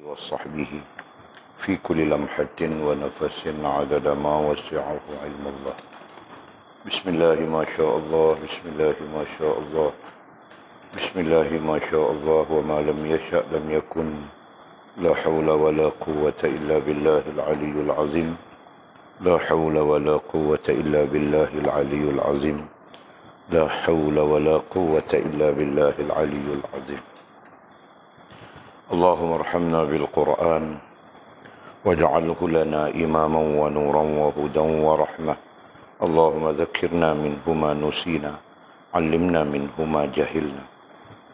وصحبه في كل لمحة ونفس عدد ما وسعه علم الله. بسم الله ما شاء الله، بسم الله ما شاء الله، بسم الله ما شاء الله، وما لم يشأ لم يكن. لا حول ولا قوة إلا بالله العلي العظيم. لا حول ولا قوة إلا بالله العلي العظيم. لا حول ولا قوة إلا بالله العلي العظيم. اللهم ارحمنا بالقرآن واجعله لنا إماما ونورا وهدى ورحمة. اللهم ذكرنا منه ما نسينا، علمنا منه ما جهلنا،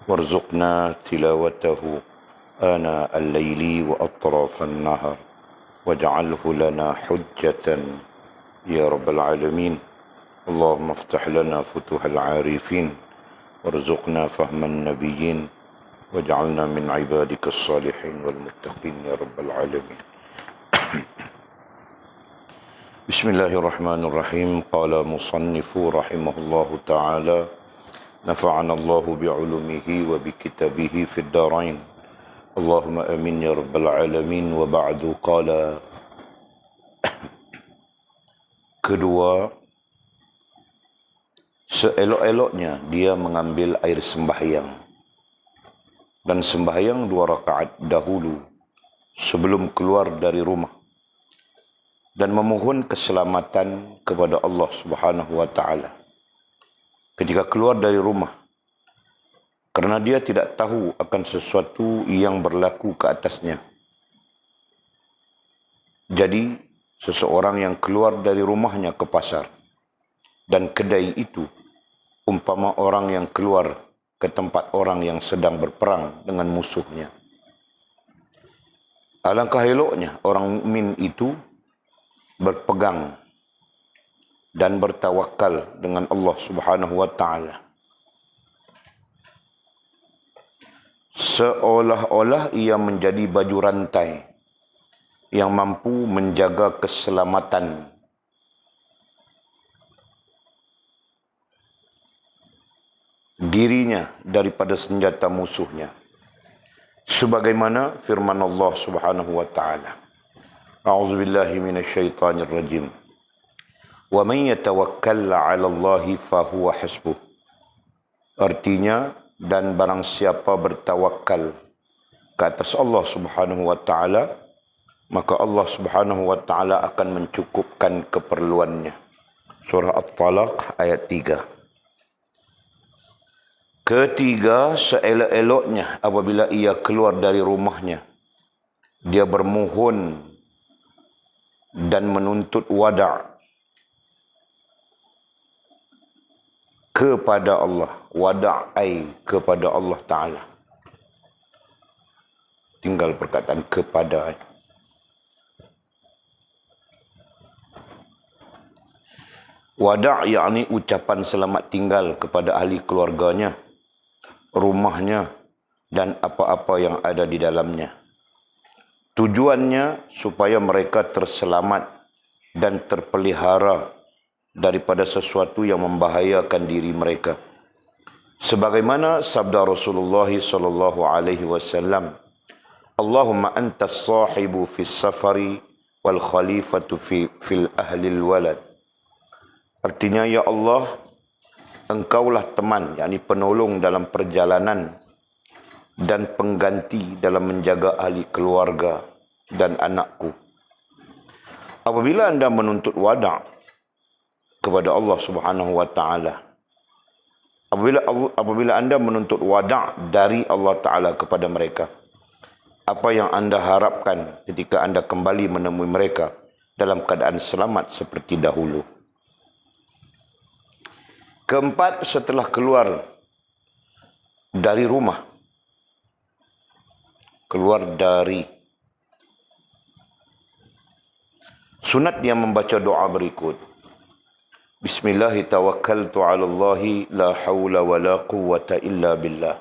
وارزقنا تلاوته آناء الليل وأطراف النهار، واجعله لنا حجة يا رب العالمين. اللهم افتح لنا فتوح العارفين، وارزقنا فهم النبيين، واجعلنا من عبادك الصالحين والمتقين يا رب العالمين. بسم الله الرحمن الرحيم. قال مصنف رحمه الله تعالى: نفعنا الله بعلومه وبكتابه في الدارين. اللهم آمين يا رب العالمين. وبعد. قال kedua, seelok-eloknya dia mengambil air sembahyang dan sembahyang 2 rakaat dahulu sebelum keluar dari rumah dan memohon keselamatan kepada Allah Subhanahu wa taala ketika keluar dari rumah, kerana dia tidak tahu akan sesuatu yang berlaku ke atasnya. Jadi seseorang yang keluar dari rumahnya ke pasar dan kedai itu umpama orang yang keluar ke tempat orang yang sedang berperang dengan musuhnya. Alangkah eloknya orang mukmin itu berpegang dan bertawakal dengan Allah Subhanahu wa taala, seolah-olah ia menjadi baju rantai yang mampu menjaga keselamatan dirinya daripada senjata musuhnya, sebagaimana firman Allah Subhanahu wa taala: A'udzubillahi minasyaitonir rajim. Wa man yatawakkal 'ala Allahi fahuwa hasbuh. Artinya, dan barang siapa bertawakal ke atas Allah Subhanahu wa taala, maka Allah Subhanahu wa taala akan mencukupkan keperluannya. Surah At-Talaq ayat 3. Ketiga, seelok-eloknya apabila ia keluar dari rumahnya, dia bermohon dan menuntut wada' kepada Allah. Wada' kepada Allah Ta'ala. Tinggal perkataan kepada. Wada' yakni ucapan selamat tinggal kepada ahli keluarganya, rumahnya, dan apa-apa yang ada di dalamnya. Tujuannya supaya mereka terselamat dan terpelihara daripada sesuatu yang membahayakan diri mereka. Sebagaimana sabda Rasulullah sallallahu alaihi wasallam, Allahumma antas sahibu fis safari wal khalifatu fil ahli walad. Artinya, ya Allah, engkaulah teman, yakni penolong dalam perjalanan dan pengganti dalam menjaga ahli keluarga dan anakku. Apabila anda menuntut wada' kepada Allah Subhanahu wa taala, apabila anda menuntut wada' dari Allah Taala kepada mereka, apa yang anda harapkan ketika anda kembali menemui mereka dalam keadaan selamat seperti dahulu? Keempat, setelah keluar dari rumah, sunat dia membaca doa berikut: Bismillahi tawakkaltu 'ala Allahi la haula wa la quwwata illa billah.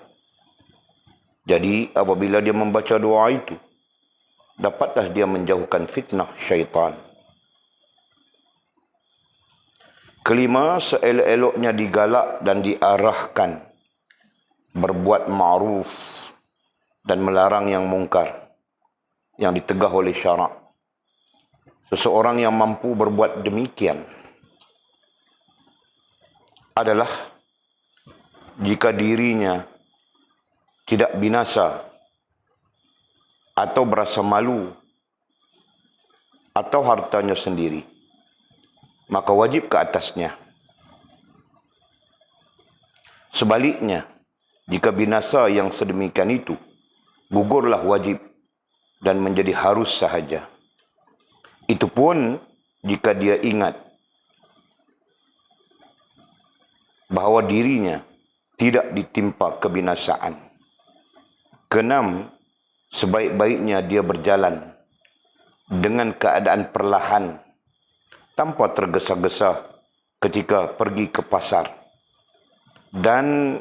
Jadi apabila dia membaca doa itu, dapatlah dia menjauhkan fitnah syaitan. Kelima, seelok-eloknya digalak dan diarahkan berbuat ma'ruf dan melarang yang mungkar. yang ditegah oleh syarak. Seseorang yang mampu berbuat demikian adalah jika dirinya tidak binasa atau berasa malu atau hartanya sendiri, maka wajib ke atasnya. Sebaliknya, jika binasa yang sedemikian itu, gugurlah wajib dan menjadi harus sahaja. Itu pun jika dia ingat bahawa dirinya tidak ditimpa kebinasaan. Keenam, sebaik-baiknya dia berjalan dengan keadaan perlahan, tanpa tergesa-gesa ketika pergi ke pasar, dan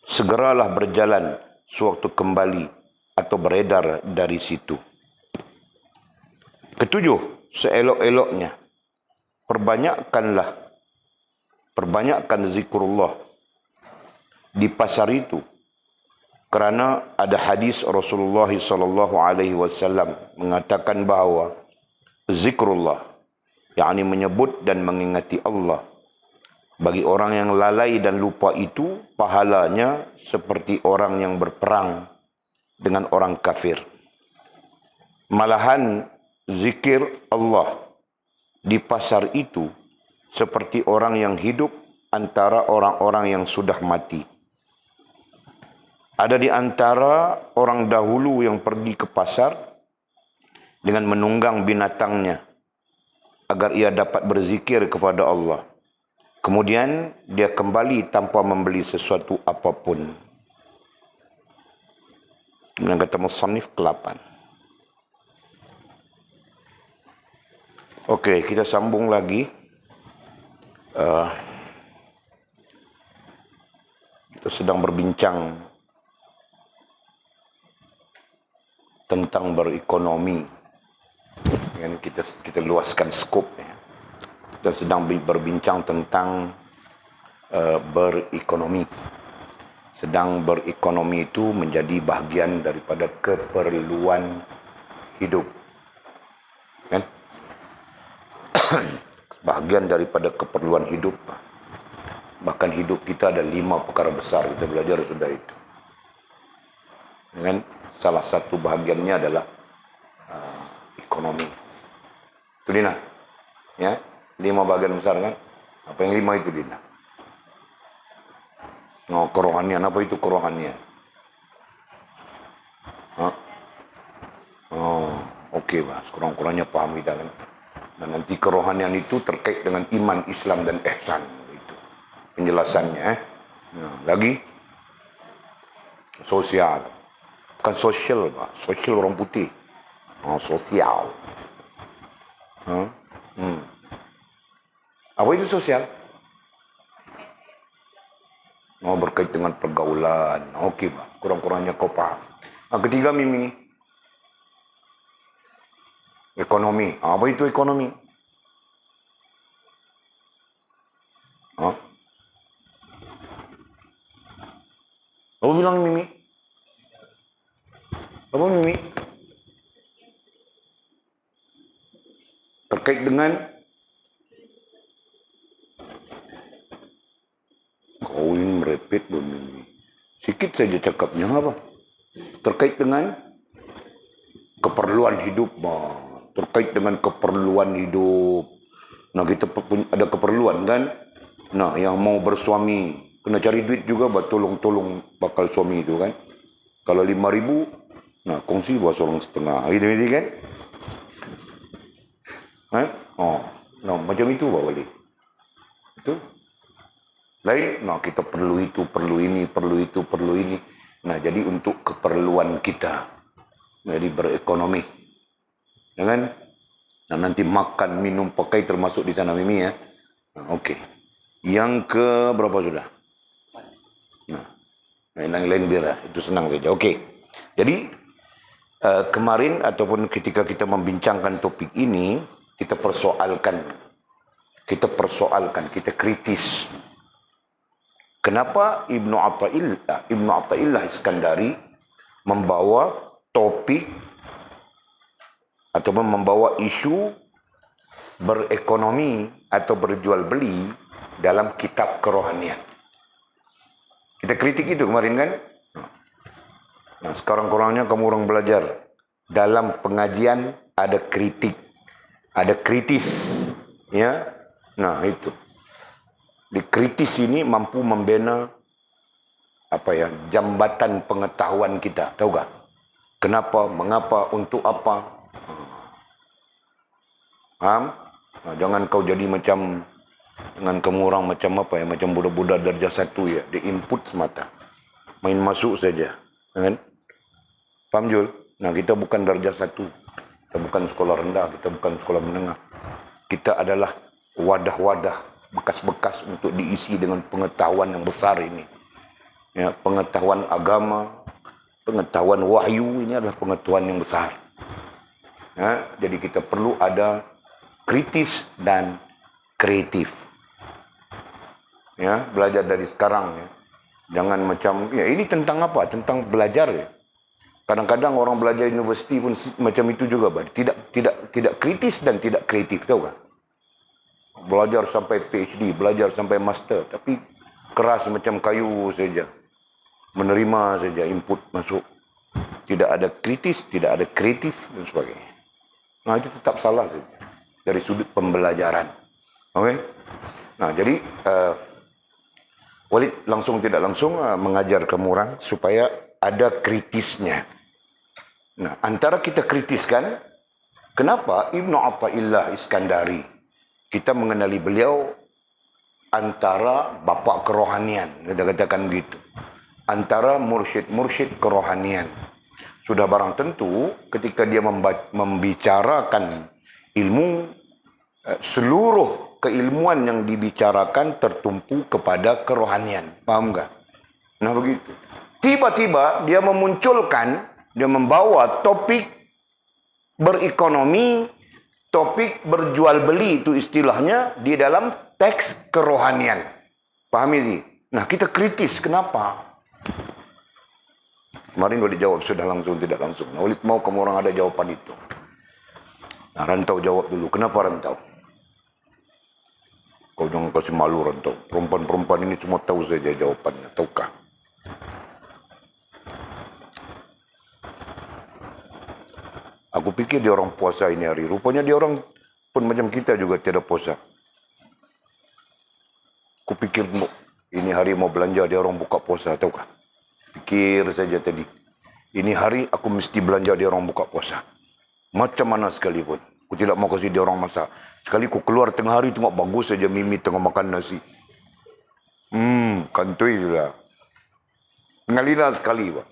segeralah berjalan sewaktu kembali atau beredar dari situ. Ketujuh, seelok-eloknya perbanyakkan zikrullah di pasar itu, kerana ada hadis Rasulullah SAW mengatakan bahawa zikrullah, yakni menyebut dan mengingati Allah, bagi orang yang lalai dan lupa itu pahalanya seperti orang yang berperang dengan orang kafir. Malahan zikir Allah di pasar itu seperti orang yang hidup antara orang-orang yang sudah mati. Ada di antara orang dahulu yang pergi ke pasar dengan menunggang binatangnya agar ia dapat berzikir kepada Allah. Kemudian dia kembali tanpa membeli sesuatu apapun. Kemudian kata musannif ke-8. Okey, kita sambung lagi. Kita sedang berbincang tentang berekonomi. Kita luaskan skopnya. Kita sedang berbincang tentang berekonomi. Sedang berekonomi itu menjadi bahagian daripada keperluan hidup. Kan? Bahagian daripada keperluan hidup. Bahkan hidup kita ada 5 perkara besar. Kita belajar sudah itu. Kan? Salah satu bahagiannya adalah ekonomi. Itu Dina. Ya, 5 bahagian besar kan? Apa yang 5 itu Dina? Oh, kerohanian. Apa itu kerohanian? Oh, okey bah. Kurang-kurangnya paham kita kan. Dan nanti kerohanian itu terkait dengan iman, Islam dan ihsan. Itu penjelasannya. Nah, lagi sosial. Bukan sosial, bah. Sosial orang putih. Oh, sosial. Apa itu sosial? Oh, berkait dengan pergaulan. Okey, bah. Kurang-kurangnya kau paham. Ketiga, Mimi. Ekonomi. Apa itu ekonomi? Apa bilang Mimi? Apa Mimi? Terkait dengan kau ini merepet Mimi. Sikit saja cakapnya apa? Terkait dengan keperluan hidup. Terkait dengan keperluan hidup. Nah, kita ada keperluan kan? Nah, yang mau bersuami kena cari duit juga buat tolong bakal suami itu kan. Kalau 5,000, nah kongsi buat 1,5. Gitu kan? Nah, macam itu bawa balik. Itu. Lain, nah kita perlu itu, perlu ini, perlu itu, perlu ini. Nah, jadi untuk keperluan kita. Jadi berekonomi. Ya kan? Nah, nanti makan, minum, pakai termasuk di sana Mimi ya. Nah, okey. Yang ke berapa sudah? Nah, yang lain biar itu senang saja. Okey. Jadi kemarin ataupun ketika kita membincangkan topik ini, kita persoalkan, kita kritis. Kenapa Ibnu Athaillah Iskandari membawa topik ataupun membawa isu berekonomi atau berjual beli dalam kitab kerohanian. Kita kritik itu kemarin kan. Nah, sekarang kurangnya kamu orang belajar. Dalam pengajian ada kritik, ada kritis, ya. Nah itu. Di kritis ini mampu membina jambatan pengetahuan kita, tahu gak? Kenapa, mengapa, untuk apa? Paham? Nah, jangan kau jadi macam, jangan kamu orang macam budak-budak darjah 1 ya, dia input semata, main masuk saja, kan? Paham Jul? Nah, kita bukan darjah 1, kita bukan sekolah rendah, kita bukan sekolah menengah, kita adalah wadah-wadah bekas-bekas untuk diisi dengan pengetahuan yang besar ini. Ya, pengetahuan agama, pengetahuan wahyu, ini adalah pengetahuan yang besar. Ya, jadi kita perlu ada kritis dan kreatif. Ya, belajar dari sekarang ya. Jangan macam ya ini tentang apa? Tentang belajar ya. Kadang-kadang orang belajar universiti pun macam itu juga, tidak kritis dan tidak kreatif, tahu tak? Belajar sampai PhD, belajar sampai master, tapi keras macam kayu saja. Menerima saja input masuk. Tidak ada kritis, tidak ada kreatif dan sebagainya. Nah, itu tetap salah saja dari sudut pembelajaran. Okey? Nah, jadi Walid langsung tidak langsung mengajar kamu orang supaya ada kritisnya. Nah, antara kita kritiskan, kenapa Ibnu Athaillah Iskandari, kita mengenali beliau antara bapa kerohanian, kita katakan begitu. Antara mursyid-mursyid kerohanian. Sudah barang tentu ketika dia membicarakan ilmu, seluruh keilmuan yang dibicarakan tertumpu kepada kerohanian. Paham tak? Nah begitu. Tiba-tiba dia memunculkan, dia membawa topik berekonomi, topik berjual beli, itu istilahnya di dalam teks kerohanian. Pahami sih? Nah kita kritis, kenapa? Kemarin Walid jawab sudah langsung tidak langsung. Nah, Walid mau kamu orang ada jawaban itu. Nah, Rantau jawab dulu. Kenapa Rantau? Kau jangan kasih malu Rantau. Perempuan-perempuan ini semua tahu saja jawabannya. Tahukah? Aku pikir dia orang puasa ini hari. Rupanya dia orang pun macam kita juga tiada puasa. Aku pikir ini hari mau belanja dia orang buka puasa. Tahukah? Pikir saja tadi. Ini hari aku mesti belanja dia orang buka puasa. Macam mana sekalipun. Aku tidak mau kasih dia orang masak. Sekali aku keluar tengah hari tengok bagus saja Mimi tengah makan nasi. Kantoi sudah. Ngalilah sekali Pak.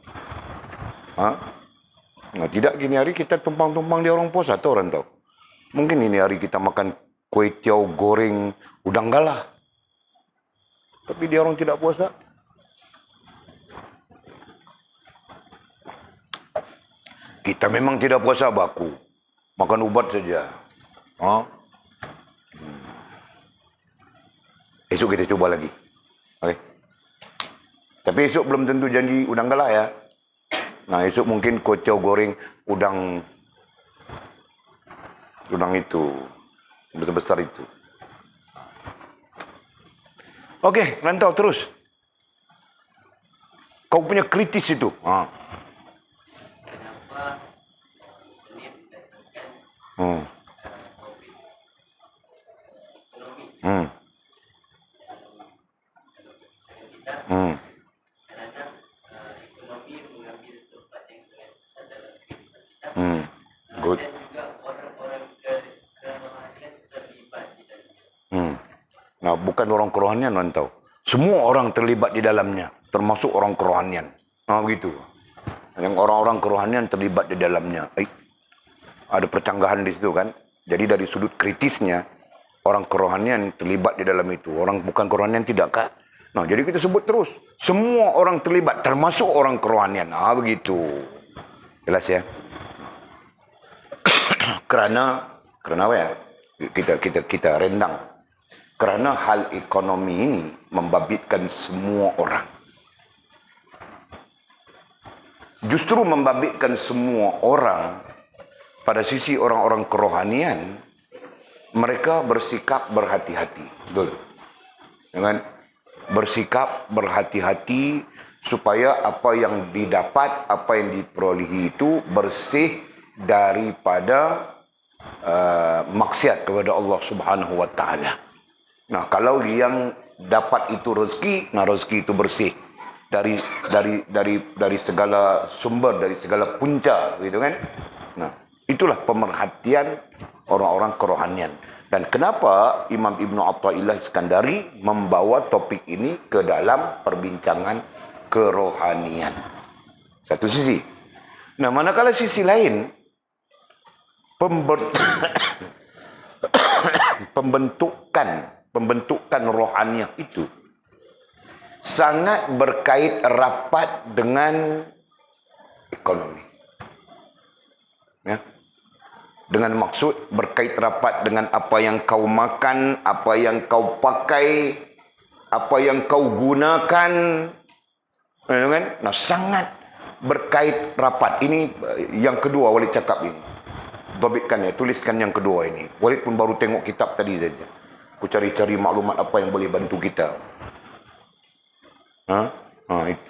Nah, tidak gini hari kita tumpang-tumpang dia orang puasa. Tahu orang tahu. Mungkin ini hari kita makan kuih tiaw goreng udang galah. Tapi dia orang tidak puasa. Kita memang tidak puasa baku. Makan ubat saja. Esok kita coba lagi. Okay. Tapi esok belum tentu janji udang galah ya. Nah esok mungkin kocau goreng udang itu. Besar-besar itu. Okey, Rantau terus. Kau punya kritis itu. Good. Nah, bukan orang kerohanian Rantau. Semua orang terlibat di dalamnya, termasuk orang kerohanian. Nah, begitu. Yang orang-orang kerohanian terlibat di dalamnya. Ada percanggahan di situ kan. Jadi dari sudut kritisnya, orang kerohanian terlibat di dalam itu. Orang bukan kerohanian tidak kah? Nah, jadi kita sebut terus. Semua orang terlibat, termasuk orang kerohanian. Nah, begitu. Jelas ya? Kerana apa ya? Kita rendang. Kerana hal ekonomi ini membabitkan semua orang. Justru membabitkan semua orang pada sisi orang-orang kerohanian, mereka bersikap berhati-hati. Betul. Dengan bersikap berhati-hati supaya apa yang didapat, apa yang diperolehi itu bersih daripada maksiat kepada Allah Subhanahu wa taala. Nah, kalau yang dapat itu rezeki, nah rezeki itu bersih dari segala sumber, dari segala punca, gitu kan? Nah, itulah pemerhatian orang-orang kerohanian. Dan kenapa Imam Ibn Athaillah Iskandari membawa topik ini ke dalam perbincangan kerohanian. Satu sisi. Nah, manakala sisi lain, pembentukan rohaniah itu sangat berkait rapat dengan ekonomi. Ya. Dengan maksud berkait rapat dengan apa yang kau makan, apa yang kau pakai, apa yang kau gunakan. Nah, sangat berkait rapat. Ini yang kedua Walid cakap ini. Babitkan ya, tuliskan yang kedua ini. Walid pun baru tengok kitab tadi saja. Aku cari-cari maklumat apa yang boleh bantu kita. Itu.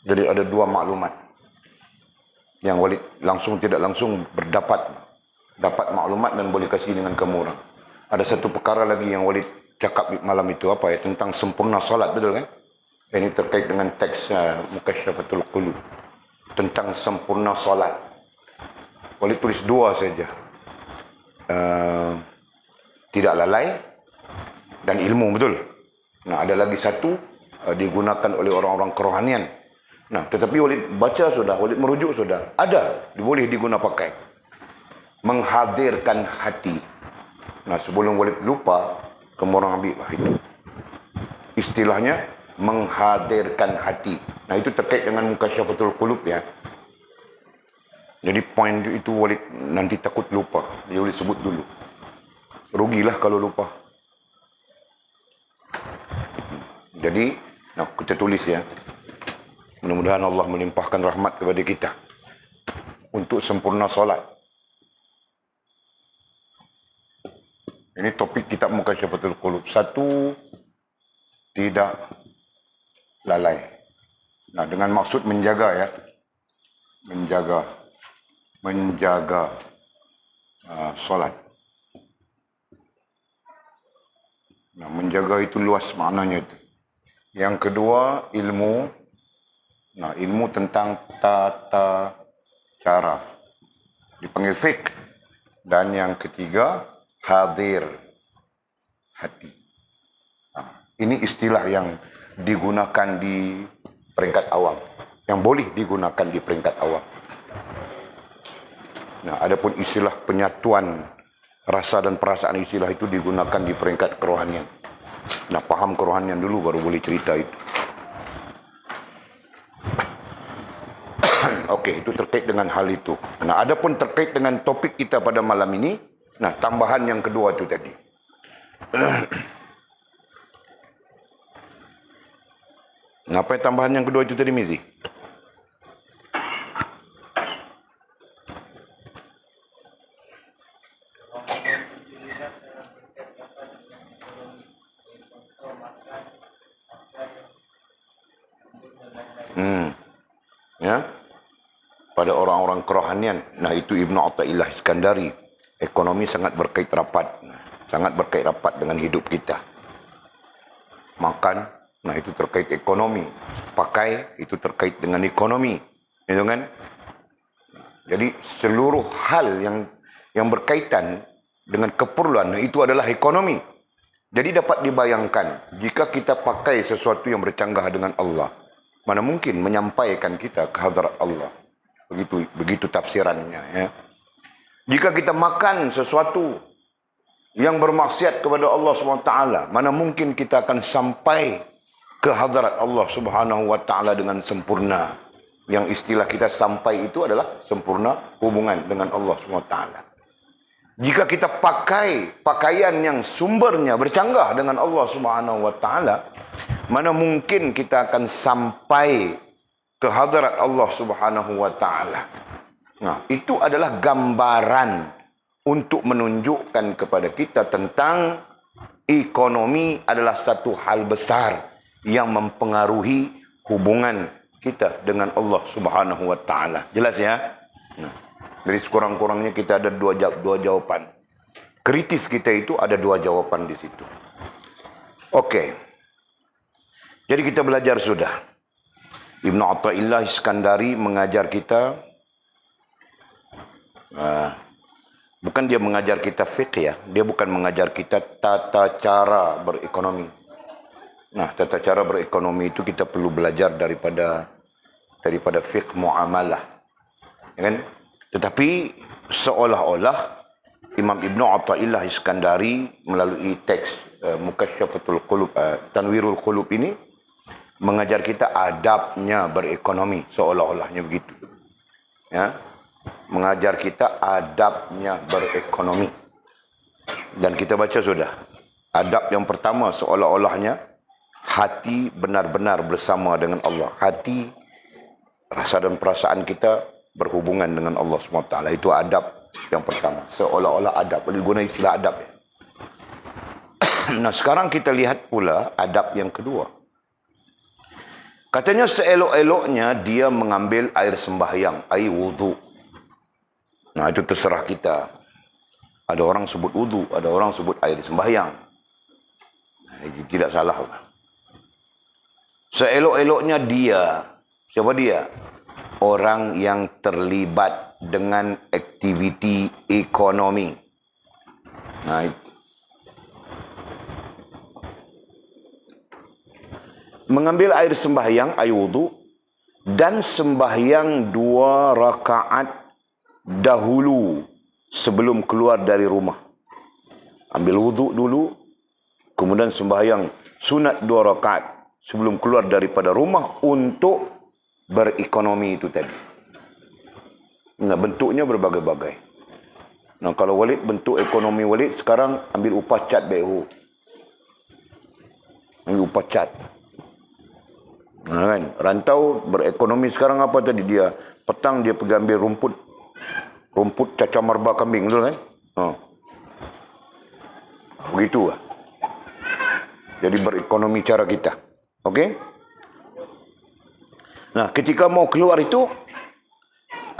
Jadi ada dua maklumat yang Walid langsung tidak langsung dapat maklumat dan boleh kasih dengan kamu orang. Ada satu perkara lagi yang Walid cakap malam itu, apa ya, tentang sempurna solat, betul kan? Ini terkait dengan teks Mukasyafatul Qulub tentang sempurna solat. Walid tulis dua saja, tidak lalai dan ilmu, betul. Nah, ada lagi satu digunakan oleh orang-orang kerohanian. Nah, tetapi Walid baca sudah, Walid merujuk sudah. Ada, boleh diguna pakai. Menghadirkan hati. Nah, sebelum Walid lupa, kamu orang ambil lah itu. Istilahnya, menghadirkan hati. Nah, itu terkait dengan Mukasyafatul Qulub ya. Jadi poin itu Walid nanti takut lupa. Dia Walid sebut dulu. Rugilah kalau lupa. Jadi, nah, kita tulis ya. Mudah-mudahan Allah melimpahkan rahmat kepada kita untuk sempurna solat. Ini topik kitab Mukasyafatul Qulub. Satu, tidak lalai. Nah, dengan maksud menjaga ya. Menjaga solat. Nah, menjaga itu luas maknanya itu. Yang kedua, ilmu. Nah, ilmu tentang tata cara. Dipanggil fiqh. Dan yang ketiga, hadir hati. Nah, ini istilah yang digunakan di peringkat awam. Yang boleh digunakan di peringkat awam. Nah, adapun istilah penyatuan rasa dan perasaan, istilah itu digunakan di peringkat kerohanian. Nah, paham kerohanian dulu baru boleh cerita itu. Okey, itu terkait dengan hal itu. Nah, adapun terkait dengan topik kita pada malam ini, nah, tambahan yang kedua itu tadi. Apa yang tambahan yang kedua itu tadi, Mizi? Ya. Pada orang-orang kerohanian. Nah, itu Ibn Athaillah Iskandari. Ekonomi sangat berkait rapat. Sangat berkait rapat dengan hidup kita. Makan, nah itu terkait ekonomi. Pakai, itu terkait dengan ekonomi. Itu kan? Jadi, seluruh hal yang berkaitan dengan keperluan, nah itu adalah ekonomi. Jadi, dapat dibayangkan, jika kita pakai sesuatu yang bercanggah dengan Allah, mana mungkin menyampaikan kita ke hadrat Allah. Begitu tafsirannya ya. Jika kita makan sesuatu yang bermaksiat kepada Allah SWT, mana mungkin kita akan sampai ke hadrat Allah Subhanahu wa taala dengan sempurna. Yang istilah kita sampai itu adalah sempurna hubungan dengan Allah SWT. Jika kita pakai pakaian yang sumbernya bercanggah dengan Allah Subhanahu wa taala, mana mungkin kita akan sampai ke hadrat Allah Subhanahu wa taala. Nah, itu adalah gambaran untuk menunjukkan kepada kita tentang ekonomi adalah satu hal besar yang mempengaruhi hubungan kita dengan Allah Subhanahu wa taala. Jelas ya? Nah, jadi sekurang-kurangnya kita ada dua jawaban. Kritis kita itu ada dua jawaban di situ. Oke. Jadi kita belajar sudah. Ibnu Athaillah Iskandari mengajar kita, bukan dia mengajar kita fiqh ya, dia bukan mengajar kita tata cara berekonomi. Nah, tata cara berekonomi itu kita perlu belajar daripada fiqh muamalah, ya kan? Tetapi seolah-olah Imam Ibnu Athaillah Iskandari melalui teks Mukasyafatul Qulub, Tanwirul Qulub ini mengajar kita adabnya berekonomi, seolah-olahnya begitu. Ya. Mengajar kita adabnya berekonomi. Dan kita baca sudah. Adab yang pertama seolah-olahnya hati benar-benar bersama dengan Allah. Hati, rasa dan perasaan kita berhubungan dengan Allah SWT. Itu adab yang pertama. Seolah-olah adab. Boleh guna istilah adab ya. Nah, sekarang kita lihat pula adab yang kedua. Katanya seelok-eloknya dia mengambil air sembahyang, air wudu. Nah, itu terserah kita. Ada orang sebut wudu, ada orang sebut air sembahyang. Nah, itu tidak salah. Seelok-eloknya dia, siapa dia? Orang yang terlibat dengan aktiviti ekonomi. Nah, itu. Mengambil air sembahyang, air wudu, dan sembahyang 2 rakaat dahulu sebelum keluar dari rumah. Ambil wudu dulu, kemudian sembahyang sunat 2 rakaat sebelum keluar daripada rumah untuk berekonomi itu tadi. Nah, bentuknya berbagai-bagai. Nah, kalau Walid, bentuk ekonomi Walid sekarang ambil upah cat BO. Ambil upah cat. Nah, kan? Rantau berekonomi sekarang apa tadi dia? Petang dia pergi ambil rumput cacah marba kambing, betul kan? Begitu lah. Jadi berekonomi cara kita. Okey? Nah, ketika mau keluar itu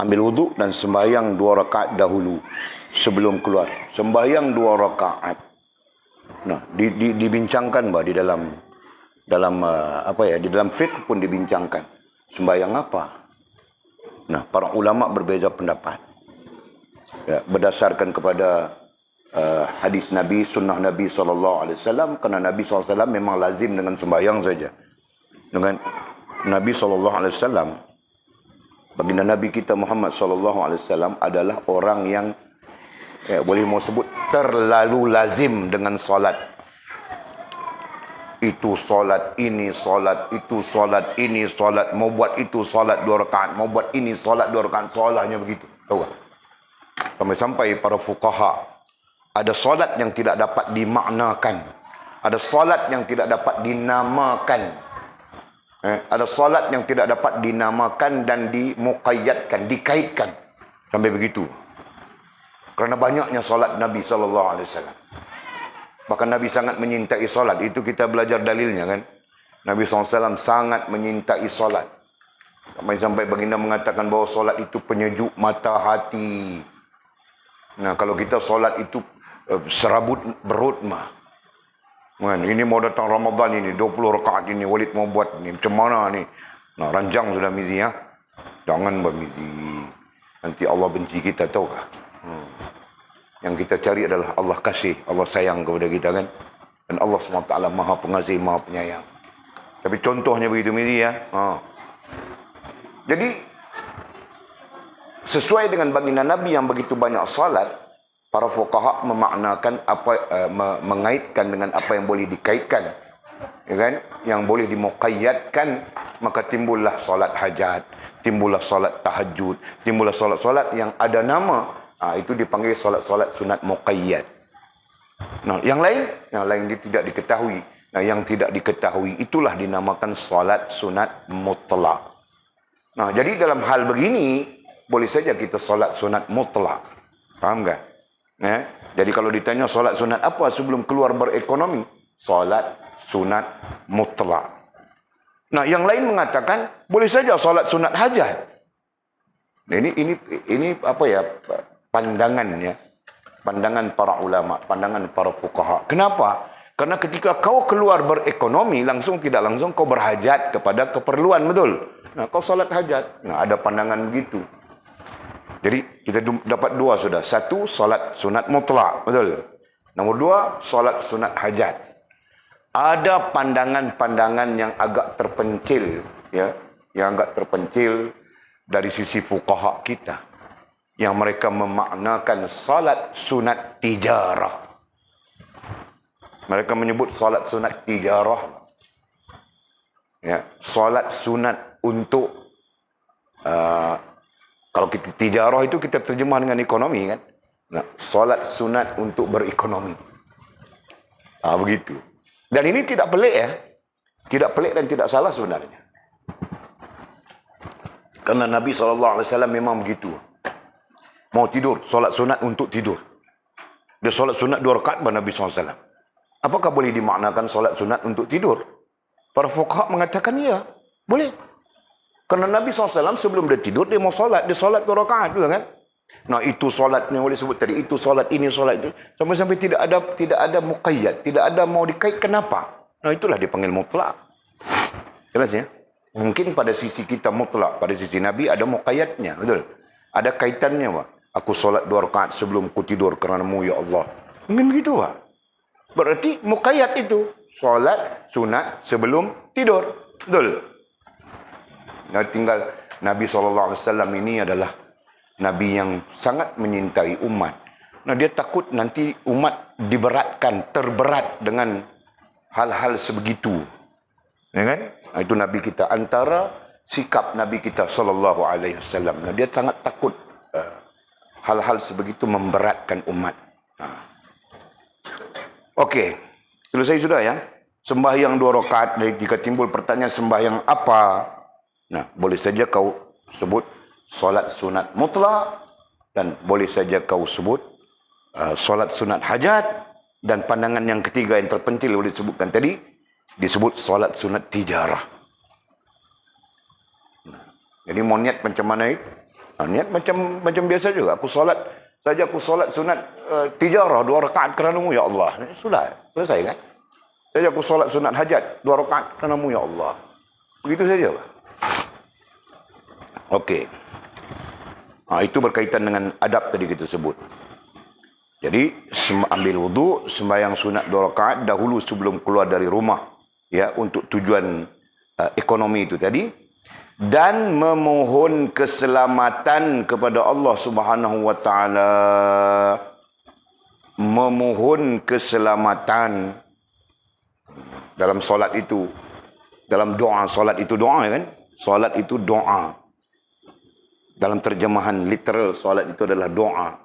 ambil wuduk dan sembahyang 2 rakaat dahulu sebelum keluar. Sembahyang 2 rakaat. Nah, dibincangkan bah di dalam di dalam fiqh pun dibincangkan. Sembahyang apa? Nah, para ulama berbeza pendapat. Ya, berdasarkan kepada hadis Nabi, sunnah Nabi SAW, kerana Nabi SAW memang lazim dengan sembahyang saja. Dengan Nabi SAW, baginda Nabi kita Muhammad SAW adalah orang yang boleh mau sebut terlalu lazim dengan solat. Itu solat, ini solat, itu solat, ini solat, mau buat itu solat 2 rakaat, mau buat ini solat 2 rakaat, soalnya begitu. Tahu tak? Sampai para fuqaha, ada solat yang tidak dapat dimaknakan, ada solat yang tidak dapat dinamakan, ada solat yang tidak dapat dinamakan dan dimuqayyadkan, dikaitkan, sampai begitu. Kerana banyaknya solat Nabi SAW. Bahkan Nabi sangat menyintai solat. Itu kita belajar dalilnya kan. Nabi SAW sangat menyintai solat. Sampai baginda mengatakan bahawa solat itu penyejuk mata hati. Nah, kalau kita solat itu serabut berut mah. Ini mau datang Ramadan ini, 20 rakaat ini, Walid mau buat ni. Macam mana ni? Nah, ranjang sudah Mizi ya. Jangan bermizi. Nanti Allah benci kita, tahu kah? Yang kita cari adalah Allah kasih, Allah sayang kepada kita kan. Dan Allah SWT maha pengasih, maha penyayang. Tapi contohnya begitu Mizi ya. Jadi, sesuai dengan baginda Nabi yang begitu banyak salat, para fuqaha memaknakan mengaitkan dengan apa yang boleh dikaitkan. Ya kan? Yang boleh dimuqayyadkan, maka timbullah salat hajat, timbullah salat tahajud, timbullah salat-salat yang ada nama. Itu dipanggil solat-solat sunat muqayyad. Nah, yang lain dia tidak diketahui. Nah, yang tidak diketahui itulah dinamakan solat sunat mutlak. Nah, jadi dalam hal begini, boleh saja kita solat sunat mutlak. Faham tak? Jadi kalau ditanya solat sunat apa sebelum keluar berekonomi? Solat sunat mutlak. Nah, yang lain mengatakan boleh saja solat sunat hajat. Ini apa ya, pandangannya, pandangan para ulama, pandangan para fuqaha. Kenapa? Karena ketika kau keluar berekonomi, langsung tidak langsung kau berhajat kepada keperluan, betul? Nah, kau solat hajat. Nah, ada pandangan begitu. Jadi kita dapat dua sudah. Satu, solat sunat mutlak, betul? Nomor dua, solat sunat hajat. Ada pandangan-pandangan yang agak terpencil, ya, yang agak terpencil dari sisi fuqaha kita, yang mereka memaknakan salat sunat tijarah. Mereka menyebut salat sunat tijarah, ya, salat sunat untuk kalau kita tijarah itu kita terjemah dengan ekonomi, kan? Nah, salat sunat untuk berekonomi. Begitu. Dan ini tidak pelik, ya. Tidak pelik dan tidak salah sebenarnya. Karena Nabi SAW memang begitu. Mau tidur, solat sunat untuk tidur. Dia solat sunat 2 rakaat pada Nabi SAW. Apakah boleh dimaknakan solat sunat untuk tidur? Para fuqaha mengatakan ya, boleh. Karena Nabi SAW sebelum dia tidur, dia mau solat. Dia solat 2 rakaat, kan? Nah, itu solatnya boleh sebut tadi. Itu solat ini, solat itu. Sampai-sampai tidak ada muqayyad. Tidak ada mau dikait. Kenapa? Nah, itulah dipanggil mutlak. Jelas, ya? Mungkin pada sisi kita mutlak. Pada sisi Nabi ada muqayyadnya. Betul? Ada kaitannya, Pak. Aku solat 2 rakaat sebelum ku tidur kerana-Mu, ya Allah. Mungkin begitu, Pak. Berarti muqayyad itu. Solat sunat sebelum tidur. Betul? Nah, tinggal Nabi SAW ini adalah Nabi yang sangat menyintai umat. Nah, dia takut nanti umat diberatkan, terberat dengan hal-hal sebegitu. Ya kan? Nah, itu Nabi kita. Antara sikap Nabi kita SAW. Nah, dia sangat takut hal-hal sebegitu memberatkan umat. Okey. Selesai sudah, ya? Sembahyang 2 rakaat. Jika timbul pertanyaan sembahyang apa? Nah, boleh saja kau sebut solat sunat mutlak, dan boleh saja kau sebut solat sunat hajat, dan pandangan yang ketiga yang terpencil boleh disebutkan tadi, disebut solat sunat tijarah. Jadi mau niat macam mana itu? Niat macam biasa juga. Aku solat sunat tijarah 2 rakaat kerana-Mu, ya Allah. Sudah, selesai, kan? Saja aku solat sunat hajat 2 rakaat kerana-Mu, ya Allah. Begitu saja, Pak. Okey. Itu berkaitan dengan adab tadi kita sebut. Jadi ambil wuduk, sembahyang sunat 2 rakaat dahulu sebelum keluar dari rumah, ya, untuk tujuan ekonomi itu tadi, dan memohon keselamatan kepada Allah Subhanahu wa taala. Memohon keselamatan dalam solat itu, dalam doa. Solat itu doa, kan? Solat itu doa. Dalam terjemahan literal, solat itu adalah doa.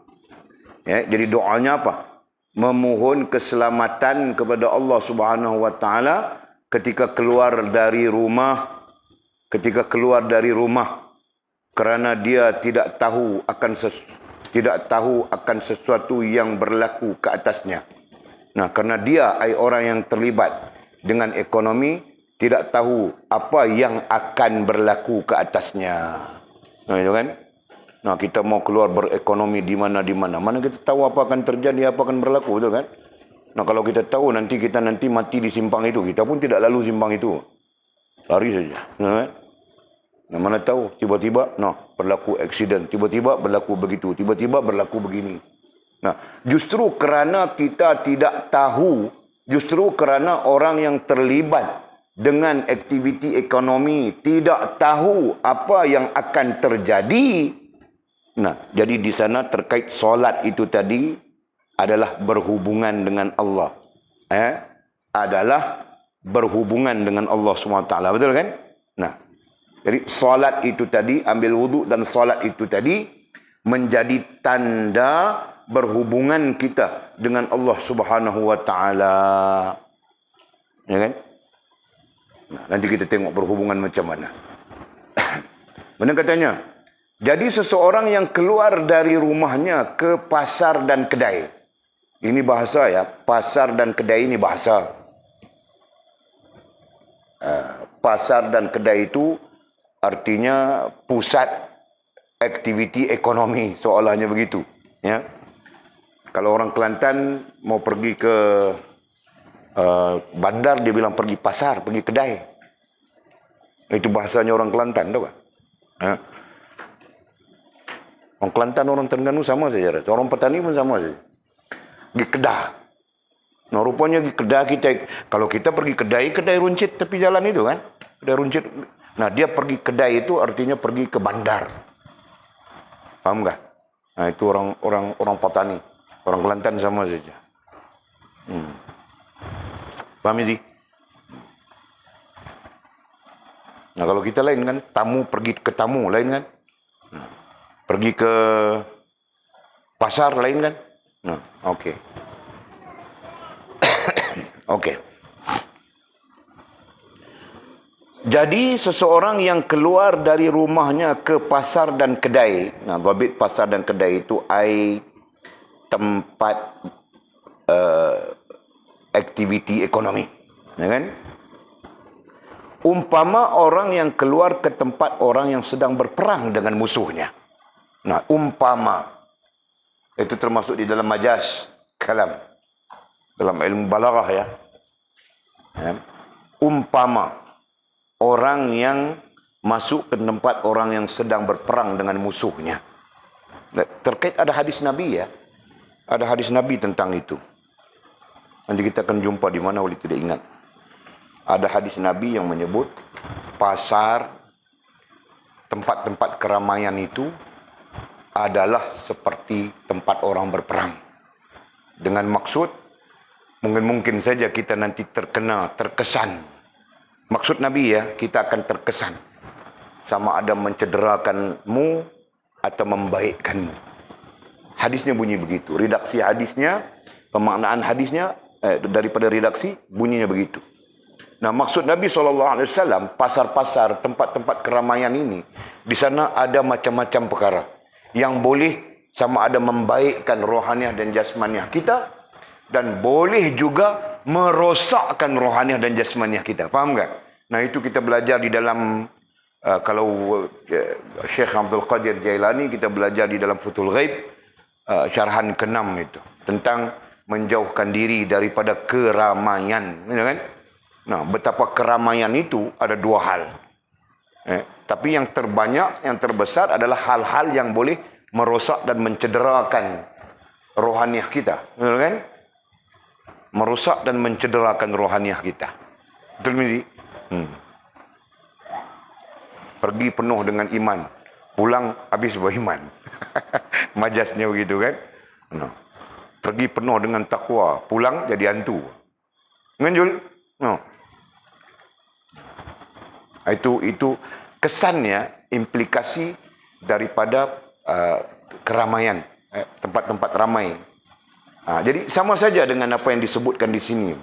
Ya, jadi doanya apa? Memohon keselamatan kepada Allah Subhanahu wa taala ketika keluar dari rumah, kerana dia tidak tahu akan sesuatu yang berlaku ke atasnya. Nah, kerana dia orang yang terlibat dengan ekonomi, tidak tahu apa yang akan berlaku ke atasnya. Nah, itu kan. Nah, kita mau keluar berekonomi di mana. Mana kita tahu apa akan terjadi, apa akan berlaku, betul kan? Nah, kalau kita tahu kita nanti mati di simpang itu, kita pun tidak lalu simpang itu. Lari saja. Nah, kan? Nah, mana tahu tiba-tiba berlaku aksiden, tiba-tiba berlaku begitu, tiba-tiba berlaku begini. Nah, justru kerana kita tidak tahu, justru kerana orang yang terlibat dengan aktiviti ekonomi tidak tahu apa yang akan terjadi. Nah, jadi di sana terkait solat itu tadi adalah berhubungan dengan Allah. Adalah berhubungan dengan Allah SWT. Betul, kan? Nah, jadi solat itu tadi, ambil wuduk dan solat itu tadi menjadi tanda berhubungan kita dengan Allah Subhanahu wa taala. Ya kan? Nah, nanti kita tengok berhubungan macam mana. Mana katanya? Jadi seseorang yang keluar dari rumahnya ke pasar dan kedai. Ini bahasa ya, pasar dan kedai ini bahasa. Pasar dan kedai itu artinya pusat aktiviti ekonomi, seolahnya begitu. Ya, kalau orang Kelantan mau pergi ke bandar, dia bilang pergi pasar, pergi kedai. Itu bahasanya orang Kelantan, tahu tak? Ya. Orang Kelantan, orang Terengganu sama saja. Orang petani pun sama saja. Pergi kedah. Nah, rupanya pergi kedai kita, kalau kita pergi kedai runcit tepi jalan itu kan, kedai runcit. Nah, dia pergi kedai itu artinya pergi ke bandar. Paham enggak? Nah, itu orang petani, orang Kelantan sama saja. Paham sih? Nah, kalau kita lain kan, tamu pergi ke tamu lain kan, nah, pergi ke pasar lain kan. Nah, okey. Okey. Jadi seseorang yang keluar dari rumahnya ke pasar dan kedai. Nah, dhabit pasar dan kedai itu tempat aktiviti ekonomi, ya kan? Umpama orang yang keluar ke tempat orang yang sedang berperang dengan musuhnya. Nah, umpama itu termasuk di dalam majaz kalam, dalam ilmu balaghah ya. Umpama orang yang masuk ke tempat orang yang sedang berperang dengan musuhnya. Terkait ada hadis Nabi ya. Ada hadis Nabi tentang itu. Nanti kita akan jumpa di mana, boleh tidak ingat. Ada hadis Nabi yang menyebut pasar, tempat-tempat keramaian itu adalah seperti tempat orang berperang. Dengan maksud, mungkin saja kita nanti terkesan. Maksud Nabi ya, kita akan terkesan. Sama ada mencederakanmu atau membaikkanmu. Hadisnya bunyi begitu. Redaksi hadisnya, pemaknaan hadisnya, daripada redaksi, bunyinya begitu. Nah, maksud Nabi SAW, pasar-pasar, tempat-tempat keramaian ini, di sana ada macam-macam perkara yang boleh sama ada membaikkan rohaniah dan jasmaniah kita, dan boleh juga merosakkan rohaniah dan jasmaniah kita. Faham tak? Nah, itu kita belajar di dalam, kalau Syekh Abdul Qadir Jailani, kita belajar di dalam Futhul Ghaib, syarahan ke-6 itu, tentang menjauhkan diri daripada keramaian. Kan? Nah, betapa keramaian itu ada dua hal. Tapi yang terbanyak, yang terbesar adalah hal-hal yang boleh merosak dan mencederakan rohaniah kita. Betul kan? Merosak dan mencederakan rohaniah kita. Betul ni? Pergi penuh dengan iman, pulang habis beriman. Majasnya begitu kan? No. Pergi penuh dengan takwa, pulang jadi hantu. Nganjul? No. Itu kesannya, implikasi daripada keramaian, tempat-tempat ramai. Jadi sama saja dengan apa yang disebutkan di sini.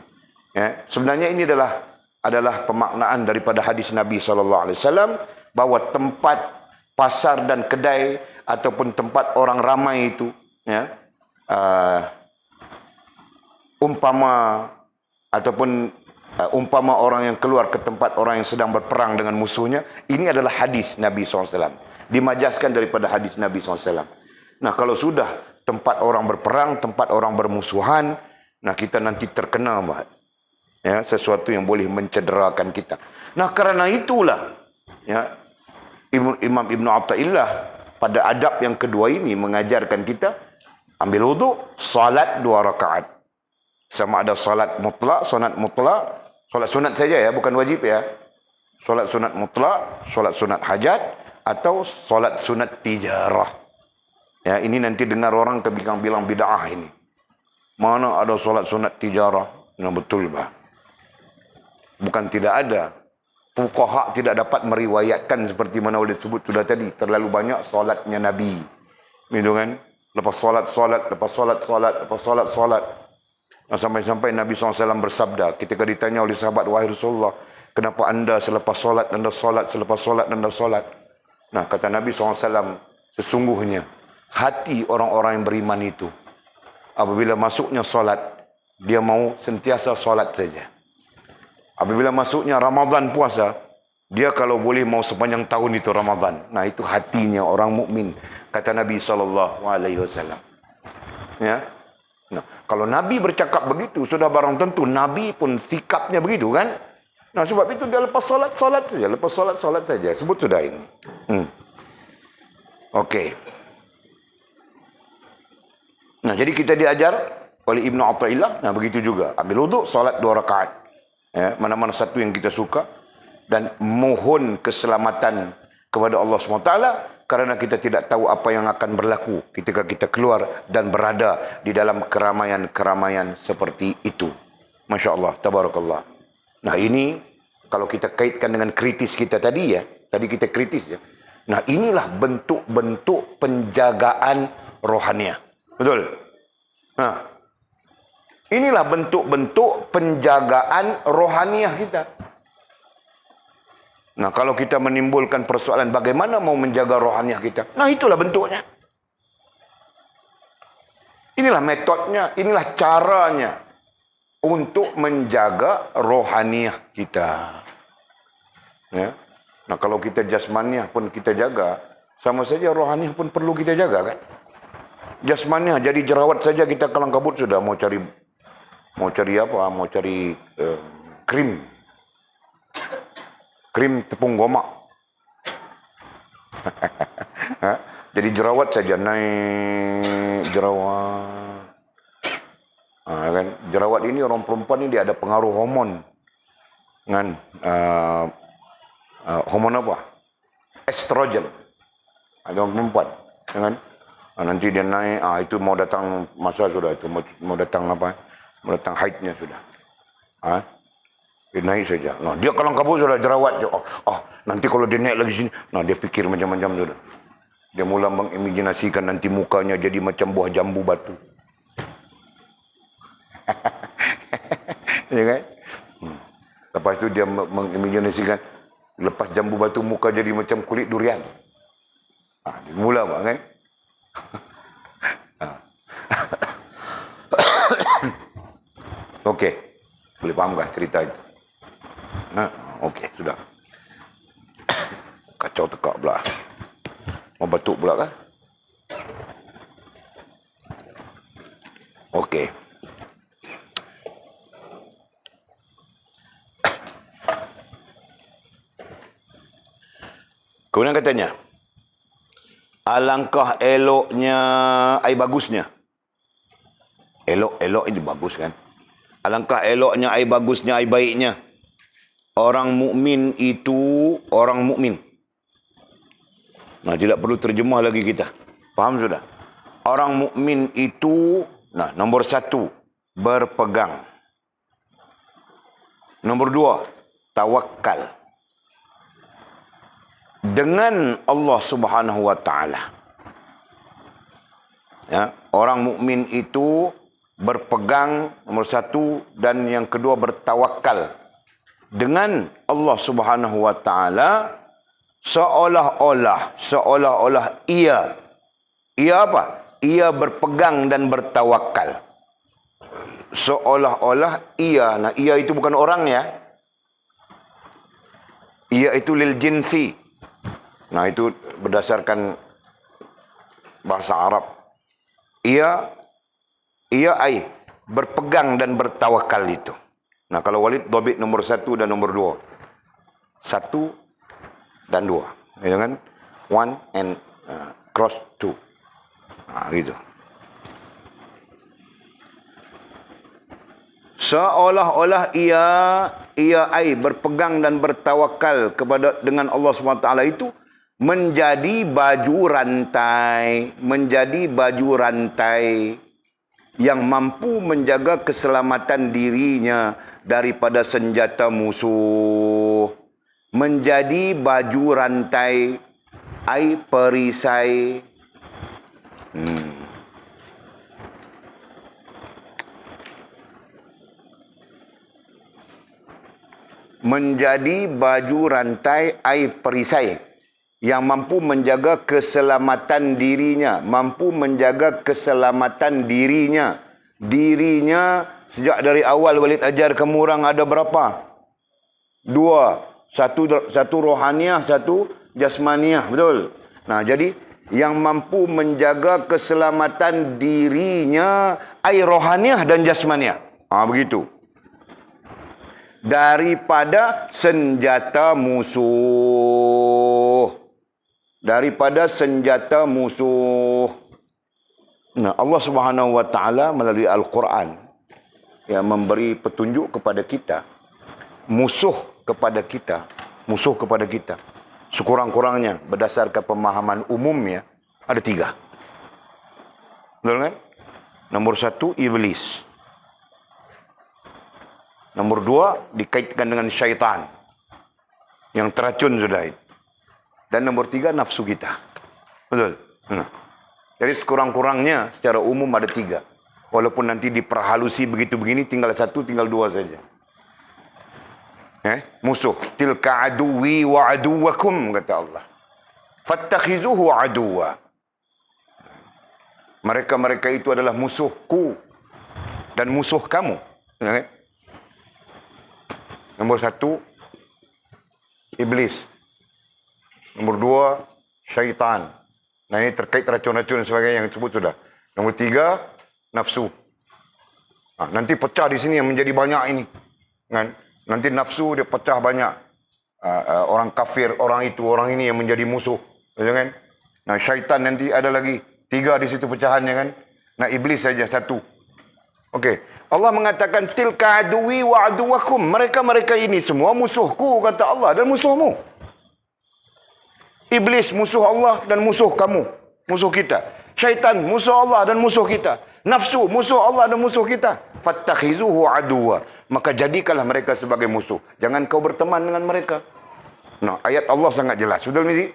Ya, sebenarnya ini adalah pemaknaan daripada hadis Nabi SAW, bahawa tempat pasar dan kedai ataupun tempat orang ramai itu, ya, umpama orang yang keluar ke tempat orang yang sedang berperang dengan musuhnya, ini adalah hadis Nabi SAW. Dimajaskan daripada hadis Nabi SAW. Nah, kalau sudah tempat orang berperang, tempat orang bermusuhan, nah kita nanti terkena ya, sesuatu yang boleh mencederakan kita. Nah, kerana itulah ya, Imam Ibn Athaillah pada adab yang kedua ini mengajarkan kita ambil wuduk, salat 2 rakaat. Sama ada salat mutlak, sunat mutlak. Solat sunat saja ya, bukan wajib ya. Solat sunat mutlak, solat sunat hajat, atau solat sunat tijarah. Ya, ini nanti dengar orang bilang bid'ah ini. Mana ada solat sunat tijarah? Nah, betul bah. Bukan tidak ada. Fuqaha tidak dapat meriwayatkan seperti mana boleh sebut sudah tadi. Terlalu banyak solatnya Nabi. Gitu kan? Lepas solat, lepas solat. Sampai-sampai Nabi SAW bersabda, ketika ditanya oleh sahabat, wahai Rasulullah, kenapa anda selepas solat, anda solat, selepas solat, anda solat? Nah, kata Nabi SAW, Sesungguhnya hati orang-orang yang beriman itu apabila masuknya solat, dia mau sentiasa solat saja. Apabila masuknya Ramadan puasa, dia kalau boleh mau sepanjang tahun itu Ramadan. Nah, itu hatinya orang mukmin, kata Nabi SAW. Ya. Nah, kalau Nabi bercakap begitu, sudah barang tentu Nabi pun sikapnya begitu kan? Nah, sebab itu dia lepas solat saja, lepas solat saja. Sebut sudah ini. Okey. Nah, jadi kita diajar oleh Ibnu Athaillah, nah begitu juga. Ambil wuduk, solat 2 rakaat. Ya, mana-mana satu yang kita suka. Dan mohon keselamatan kepada Allah SWT, kerana kita tidak tahu apa yang akan berlaku ketika kita keluar dan berada di dalam keramaian-keramaian seperti itu. Masya Allah, tabarakallah. Nah, ini kalau kita kaitkan dengan kritis kita tadi ya, tadi kita kritis ya. Nah, inilah bentuk-bentuk penjagaan rohaniah. Betul? Nah, inilah bentuk-bentuk penjagaan rohaniah kita. Nah, kalau kita menimbulkan persoalan bagaimana mau menjaga rohaniah kita, nah itulah bentuknya. Inilah metodenya, inilah caranya untuk menjaga rohaniah kita. Ya. Nah, kalau kita jasmaniah pun kita jaga, sama saja rohaniah pun perlu kita jaga kan. Jasmaniah jadi jerawat saja kita kelang kabut sudah mau cari apa? Mau cari krim tepung gomak. Jadi jerawat saja, naik jerawat. Kan? Jerawat ini orang perempuan ini dia ada pengaruh hormon. Kan? Hormon apa? Estrogen. Ada orang perempuan. Kan? Nanti dia naik, itu mau datang masa sudah itu. Mau datang apa? Mau datang haidnya sudah. Dia naik saja. Nah, dia kelang kabut sudah jerawat. Nanti kalau dia naik lagi sini, nah dia fikir macam-macam sudah. Dia mula mengimajinasikan nanti mukanya jadi macam buah jambu batu. Ya kan? Lepas itu dia mengimajinasikan lepas jambu batu muka jadi macam kulit durian. Dia mula buat kan? Okey. Boleh fahamkah cerita itu? Okey, sudah. Kacau tekak pula. Mau batuk pula kan? Okey. Kemudian katanya, alangkah eloknya, bagusnya. Elok ini bagus kan? Alangkah eloknya, bagusnya, baiknya. Orang mukmin itu orang mukmin. Nah, tidak perlu terjemah lagi kita. Faham sudah? Orang mukmin itu, nah, nombor 1, berpegang. Nombor 2, tawakal. Dengan Allah Subhanahu wa taala. Ya, orang mukmin itu berpegang nomor 1 dan yang kedua bertawakal dengan Allah Subhanahu wa taala seolah-olah ia apa? Ia berpegang dan bertawakal. Seolah-olah ia. Nah, ia itu bukan orang ya. Ia itu lil jinsi. Nah, itu berdasarkan bahasa Arab. Ia berpegang dan bertawakal itu. Nah, kalau Walid dobit nomor 1 dan nomor 2. 1 dan 2. Ya kan? 1 and cross 2. Gitu. Seolah-olah ia berpegang dan bertawakal kepada dengan Allah SWT itu menjadi baju rantai yang mampu menjaga keselamatan dirinya daripada senjata musuh. Menjadi baju rantai, perisai. Menjadi baju rantai, perisai. yang mampu menjaga keselamatan dirinya. Mampu menjaga keselamatan dirinya. Dirinya sejak dari awal Walid ajar kamu orang ada berapa? Dua. Satu rohaniah, satu jasmaniah. Betul? Nah, jadi yang mampu menjaga keselamatan dirinya ai rohaniah dan jasmaniah. Begitu. Daripada senjata musuh. Daripada senjata musuh. Nah, Allah Subhanahu wa taala melalui Al-Quran yang memberi petunjuk kepada kita, musuh kepada kita, sekurang-kurangnya berdasarkan pemahaman umumnya ada 3. Betul kan? Nombor 1 iblis. Nombor 2 dikaitkan dengan syaitan yang teracun sudah itu. Dan nombor 3 nafsu kita. Betul? Jadi sekurang-kurangnya secara umum ada 3. Walaupun nanti diperhalusi begitu begini, tinggal 1, tinggal 2 saja. Musuh. Tilka aduwi wa aduwakum, kata Allah. Fattakhizuhu aduwa. Mereka-mereka itu adalah musuhku dan musuh kamu. Nombor 1 iblis. Nombor 2 syaitan. Nah, ini terkait racun-racun dan sebagainya yang disebut sudah. Nombor 3 nafsu. Nanti pecah di sini yang menjadi banyak ini. Kan? Nanti nafsu dia pecah banyak. Orang kafir, orang itu, orang ini yang menjadi musuh. Kan? Nah, syaitan nanti ada lagi 3 di situ pecahannya kan. Nah, iblis saja 1. Okey. Allah mengatakan tilka aduwi wa aduwakum. Mereka-mereka ini semua musuhku, kata Allah, dan musuhmu. Iblis musuh Allah dan musuh kamu, musuh kita. Syaitan musuh Allah dan musuh kita. Nafsu musuh Allah dan musuh kita. Fattakhizuhu aduwa. Maka jadikanlah mereka sebagai musuh. Jangan kau berteman dengan mereka. Nah, ayat Allah sangat jelas. Betul ni?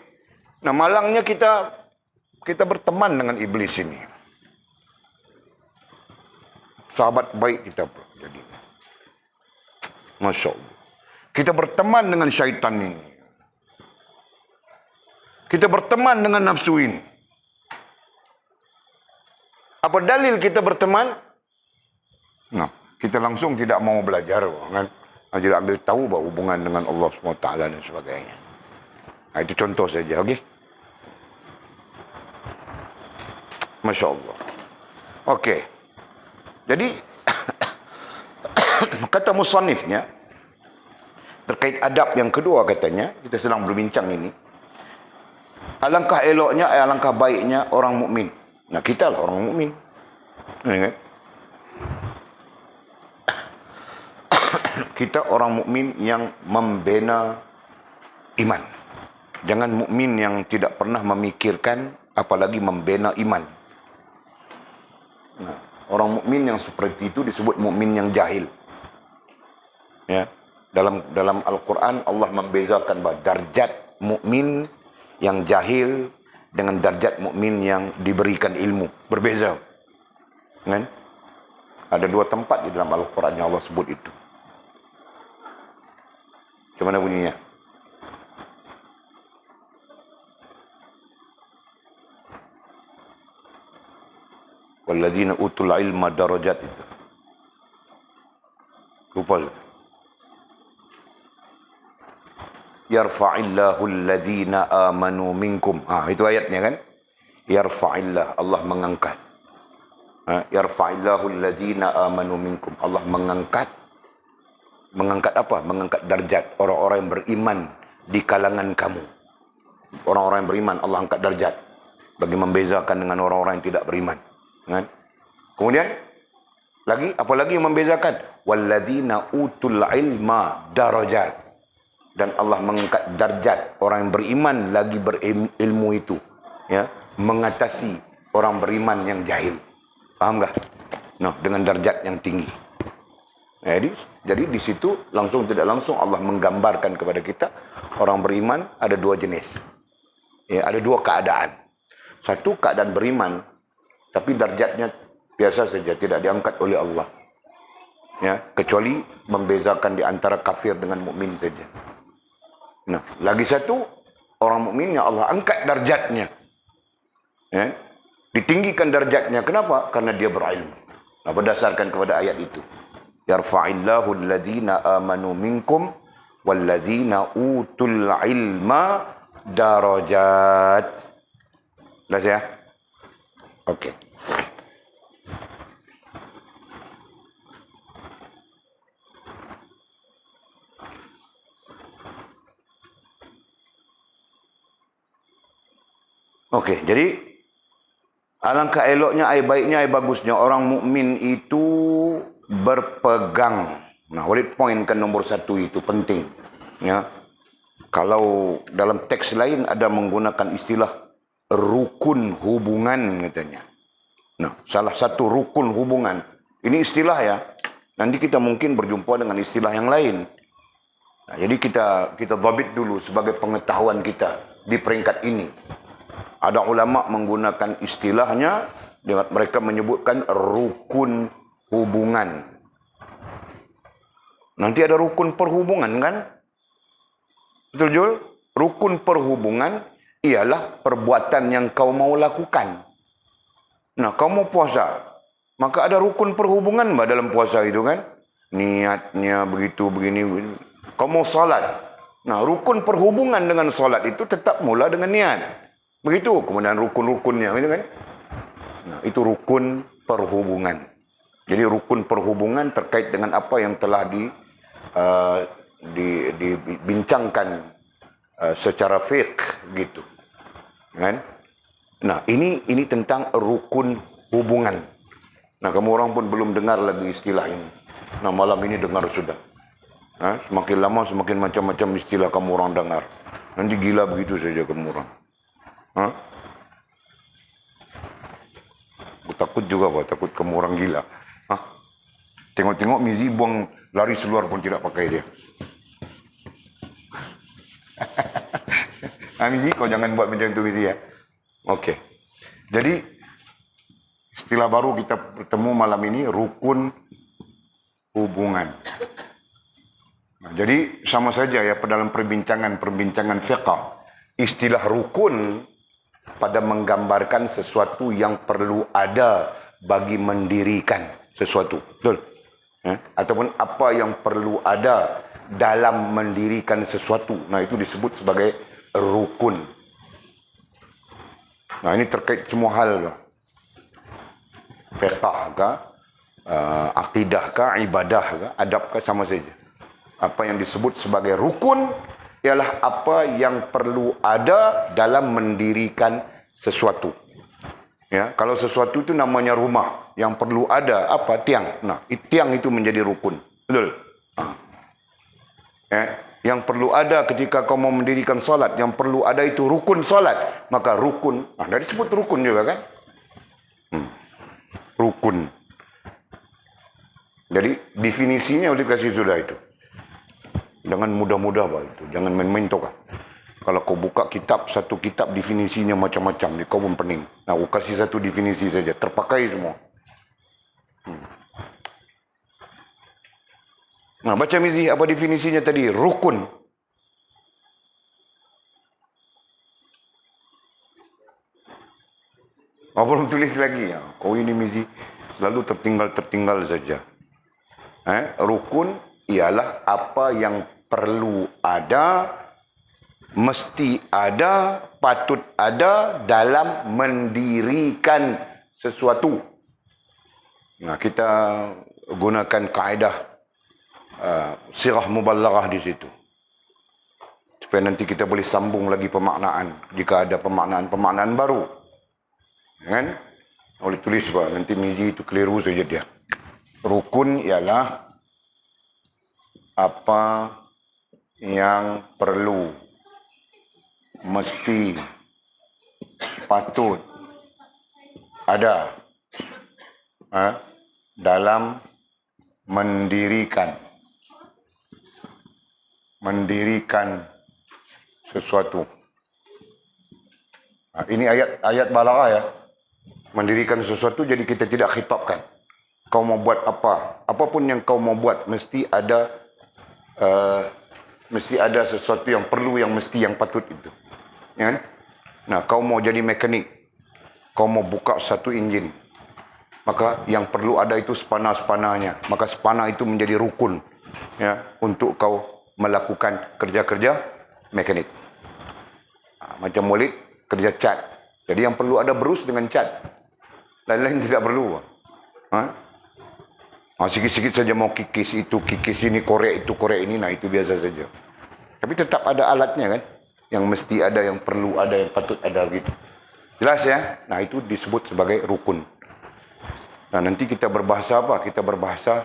Nah, malangnya kita berteman dengan iblis ini. Sahabat baik kita jadi. Masya Allah. Kita berteman dengan syaitan ini. Kita berteman dengan nafsu ini. Apa dalil kita berteman? Nah, kita langsung tidak mau belajar. Kan? Tidak ambil tahu bahawa hubungan dengan Allah SWT dan sebagainya. Nah, itu contoh saja. Okey? Masya Allah. Okey. Jadi, kata musannifnya, terkait adab yang kedua katanya, kita sedang berbincang ini. Alangkah eloknya, alangkah baiknya orang mukmin. Nah, kita lah orang mukmin. Kita orang mukmin yang membina iman. Jangan mukmin yang tidak pernah memikirkan, apalagi membina iman. Nah, orang mukmin yang seperti itu disebut mukmin yang jahil. Ya, dalam Al-Quran Allah membezakan bahawa darjat mukmin yang jahil dengan darjat mukmin yang diberikan ilmu. Berbeza. Kan? Ada 2 tempat di dalam Al-Quran yang Allah sebut itu. Macam mana bunyinya? Walladzina utul ilma darajat itu. Lupa. Yarfa'illahu alladhina amanu minkum. Itu ayatnya kan? Yarfa'illah, Allah mengangkat. Yarfa'illahu alladhina amanu minkum. Allah mengangkat. Mengangkat apa? Mengangkat darjat orang-orang yang beriman di kalangan kamu. Orang-orang yang beriman Allah angkat darjat. Bagi membezakan dengan orang-orang yang tidak beriman. Kan? Kemudian lagi, apa lagi yang membezakan? Walladzina utul ilma darajat. Dan Allah mengangkat darjat orang yang beriman lagi berilmu itu, ya, mengatasi orang beriman yang jahil. Faham tak? Nah, dengan darjat yang tinggi. Jadi di situ langsung tidak langsung Allah menggambarkan kepada kita orang beriman ada 2 jenis. Ya, ada 2 keadaan. Satu keadaan beriman tapi darjatnya biasa saja, tidak diangkat oleh Allah. Ya, kecuali membezakan di antara kafir dengan mukmin saja. Nah, lagi satu, orang mukmin yang Allah angkat darjatnya. Ya? Ditinggikan darjatnya. Kenapa? Karena dia berilmu. Nah, berdasarkan kepada ayat itu. Yarfa'illahu alladhina amanu minkum walladhina utul ilma darajat. Jelas ya? Okey. Okey, jadi alangkah eloknya, baiknya, bagusnya orang mukmin itu berpegang. Nah, Walid poinkan nombor 1 itu penting. Ya, kalau dalam teks lain ada menggunakan istilah rukun hubungan katanya. Nah, salah satu rukun hubungan. Ini istilah ya. Nanti kita mungkin berjumpa dengan istilah yang lain. Nah, jadi kita dhabit dulu sebagai pengetahuan kita di peringkat ini. Ada ulama menggunakan istilahnya, mereka menyebutkan rukun hubungan. Nanti ada rukun perhubungan kan? Betul Jul? Rukun perhubungan ialah perbuatan yang kau mau lakukan. Nah, kau mau puasa, maka ada rukun perhubungan dalam puasa itu kan? Niatnya begitu, begini. Kau mau salat. Nah, rukun perhubungan dengan salat itu tetap mula dengan niat. Begitu, kemudian rukun-rukunnya, gitu kan? Nah, itu rukun perhubungan. Jadi rukun perhubungan terkait dengan apa yang telah dibincangkan secara fiqh, gitu. Kan? Nah, ini tentang rukun hubungan. Nah, kamu orang pun belum dengar lagi istilah ini. Nah, malam ini dengar sudah. Semakin lama semakin macam-macam istilah kamu orang dengar. Nanti gila begitu saja kamu orang. Aku takut juga, Pak. Takut kamu orang gila. Tengok-tengok Mizi buang lari seluar pun tidak pakai dia. Mizi, kau jangan buat macam itu, Mizi ya. Okey. Jadi, istilah baru kita bertemu malam ini, rukun hubungan. Nah, jadi, sama saja ya, dalam perbincangan fiqh, istilah rukun pada menggambarkan sesuatu yang perlu ada bagi mendirikan sesuatu. Betul? Ataupun apa yang perlu ada dalam mendirikan sesuatu. Nah, itu disebut sebagai rukun. Nah, ini terkait semua hal. Fiqh kah, akidah kah, ibadah kah, adab kah, sama saja. Apa yang disebut sebagai rukun ialah apa yang perlu ada dalam mendirikan sesuatu. Ya, kalau sesuatu itu namanya rumah, yang perlu ada apa? Tiang. Nah, tiang itu menjadi rukun. Betul? Yang perlu ada ketika kau mau mendirikan solat, yang perlu ada itu rukun solat, maka rukun. Dari disebut rukun juga kan? Rukun. Jadi definisinya udah kasih sudah itu. Jangan mudah-mudah bah itu, jangan main-main toh kah. Kalau kau buka kitab, satu kitab definisinya macam-macam, kau pun pening. Nah, kau kasih satu definisi saja, terpakai semua. Nah, baca Mizi, apa definisinya tadi? Rukun. Belum tulis lagi ya. Kau ini Mizi selalu tertinggal saja. Rukun ialah apa yang perlu ada, mesti ada, patut ada dalam mendirikan sesuatu. Nah, kita gunakan kaedah sirah mubalaghah di situ. Supaya nanti kita boleh sambung lagi pemaknaan jika ada pemaknaan baru. Kan? Boleh tulis bah, nanti Mizi itu keliru saja dia. Rukun ialah apa yang perlu, mesti, patut ada dalam mendirikan sesuatu. Ini ayat balaghah ya. Mendirikan sesuatu, jadi kita tidak khitabkan. Kau mau buat apa? Apapun yang kau mau buat mesti ada sesuatu yang perlu, yang mesti, yang patut itu. Ya kan? Nah, kau mau jadi mekanik, kau mau buka satu enjin, maka yang perlu ada itu spana-spananya. Maka spana itu menjadi rukun, ya, untuk kau melakukan kerja-kerja mekanik. Macam Maulid, kerja cat. Jadi yang perlu ada berus dengan cat. Lain-lain tidak perlu. Sikit-sikit saja mau kikis itu, kikis ini, korek itu, korek ini, nah itu biasa saja. Tapi tetap ada alatnya kan, yang mesti ada, yang perlu ada, yang patut ada gitu. Jelas ya? Nah itu disebut sebagai rukun. Nah nanti kita berbahasa apa? Kita berbahasa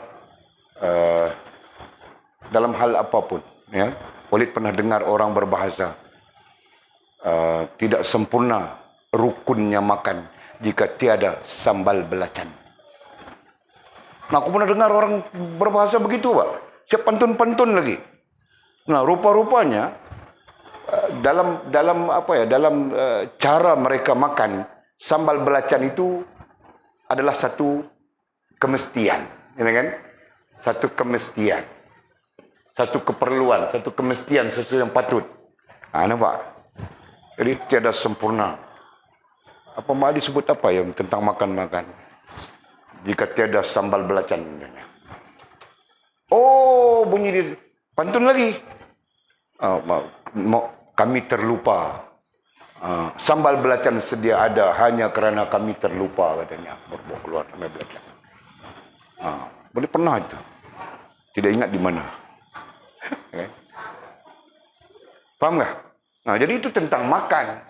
dalam hal apapun. Ya, Walid pernah dengar orang berbahasa, tidak sempurna rukunnya makan jika tiada sambal belacan. Nah, aku pernah dengar orang berbahasa begitu, Pak. Siap pantun-pantun lagi. Nah, rupa-rupanya dalam cara mereka makan sambal belacan itu adalah satu kemestian, ya kan? Satu kemestian, satu keperluan, satu kemestian, sesuatu yang patut. Nah, nampak? Jadi tiada sempurna. Apa mak disebut apa yang tentang makan-makan? Jika tiada sambal belacan. Oh, bunyi di pantun lagi. Kami terlupa. Sambal belacan sedia ada hanya kerana kami terlupa, katanya. Berbuat keluar sambal belacan. Boleh pernah itu. Tidak ingat di mana. Okay. Faham tak? Nah, jadi itu tentang makan.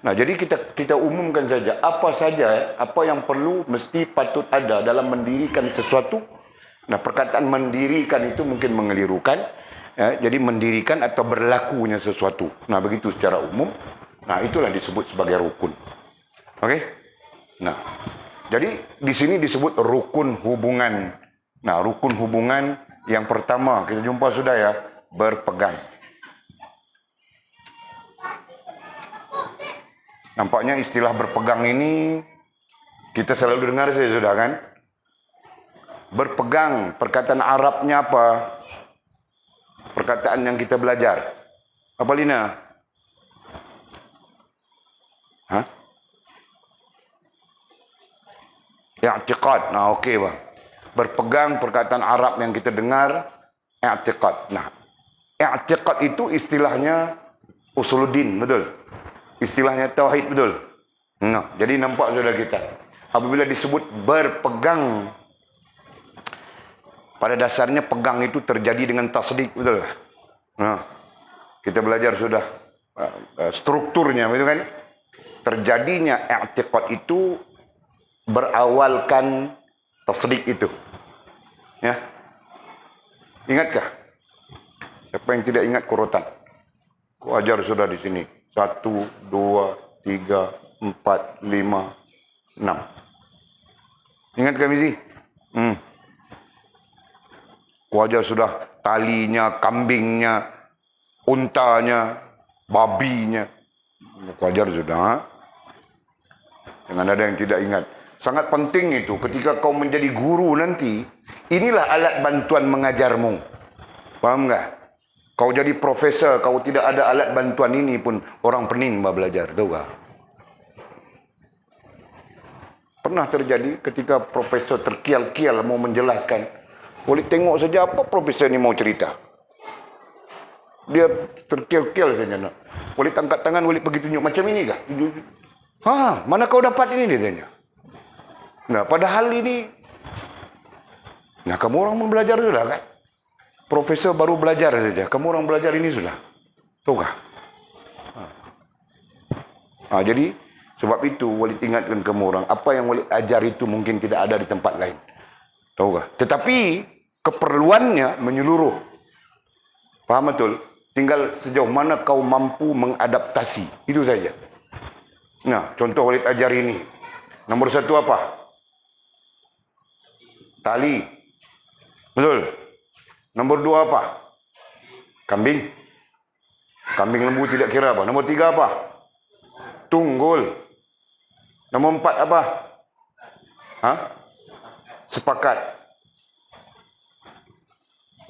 Nah, jadi kita umumkan saja apa yang perlu, mesti, patut ada dalam mendirikan sesuatu. Nah, perkataan mendirikan itu mungkin mengelirukan, ya, jadi mendirikan atau berlakunya sesuatu. Nah, begitu secara umum. Nah, itulah disebut sebagai rukun. Oke? Nah, jadi di sini disebut rukun hubungan. Nah, rukun hubungan yang pertama kita jumpa sudah ya, berpegang. Nampaknya istilah berpegang ini kita selalu dengar saja sudah kan? Berpegang, perkataan Arabnya apa? Perkataan yang kita belajar. Apa Lina? I'tiqad. Nah, okey bang. Berpegang, perkataan Arab yang kita dengar, i'tiqad. Nah, i'tiqad itu istilahnya usuluddin, betul? Istilahnya tauhid, betul? Nah, jadi nampak sudah kita. Apabila disebut berpegang, pada dasarnya pegang itu terjadi dengan tasdik, betul? Nah, kita belajar sudah strukturnya, betul kan? Terjadinya i'tiqad itu berawalkan tasdik itu. Ya. Ingatkah? Siapa yang tidak ingat kurutan? Ku ajar sudah di sini. 1, 2, 3, 4, 5, 6. Ingat kami sih? Ku ajar sudah talinya, kambingnya, untanya, babinya. Ku ajar sudah. Jangan ada yang tidak ingat. Sangat penting itu. Ketika kau menjadi guru nanti, inilah alat bantuan mengajarmu. Paham tak? Kau jadi profesor, kau tidak ada alat bantuan ini pun orang pening belajar, tahu tak? Pernah terjadi ketika profesor terkial-kial mau menjelaskan. Boleh tengok saja apa profesor ini mau cerita. Dia terkial-kial saja. Boleh angkat tangan, boleh pergi tunjuk macam ini kah? Mana kau dapat ini, dia tanya. Nah, padahal ini, nah kamu orang mau belajar sudah kan? Profesor baru belajar saja. Kamu orang belajar ini sudah. Tahu kah? Jadi, sebab itu Walid ingatkan kamu orang. Apa yang Walid ajar itu mungkin tidak ada di tempat lain. Tahu kah? Tetapi, keperluannya menyeluruh. Faham betul? Tinggal sejauh mana kau mampu mengadaptasi. Itu saja. Nah, contoh Walid ajar ini. Nomor 1 apa? Tali. Betul? Nombor 2 apa? Kambing. Kambing lembu tidak kira apa. Nombor 3 apa? Tunggul. Nombor 4 apa? Sepakat.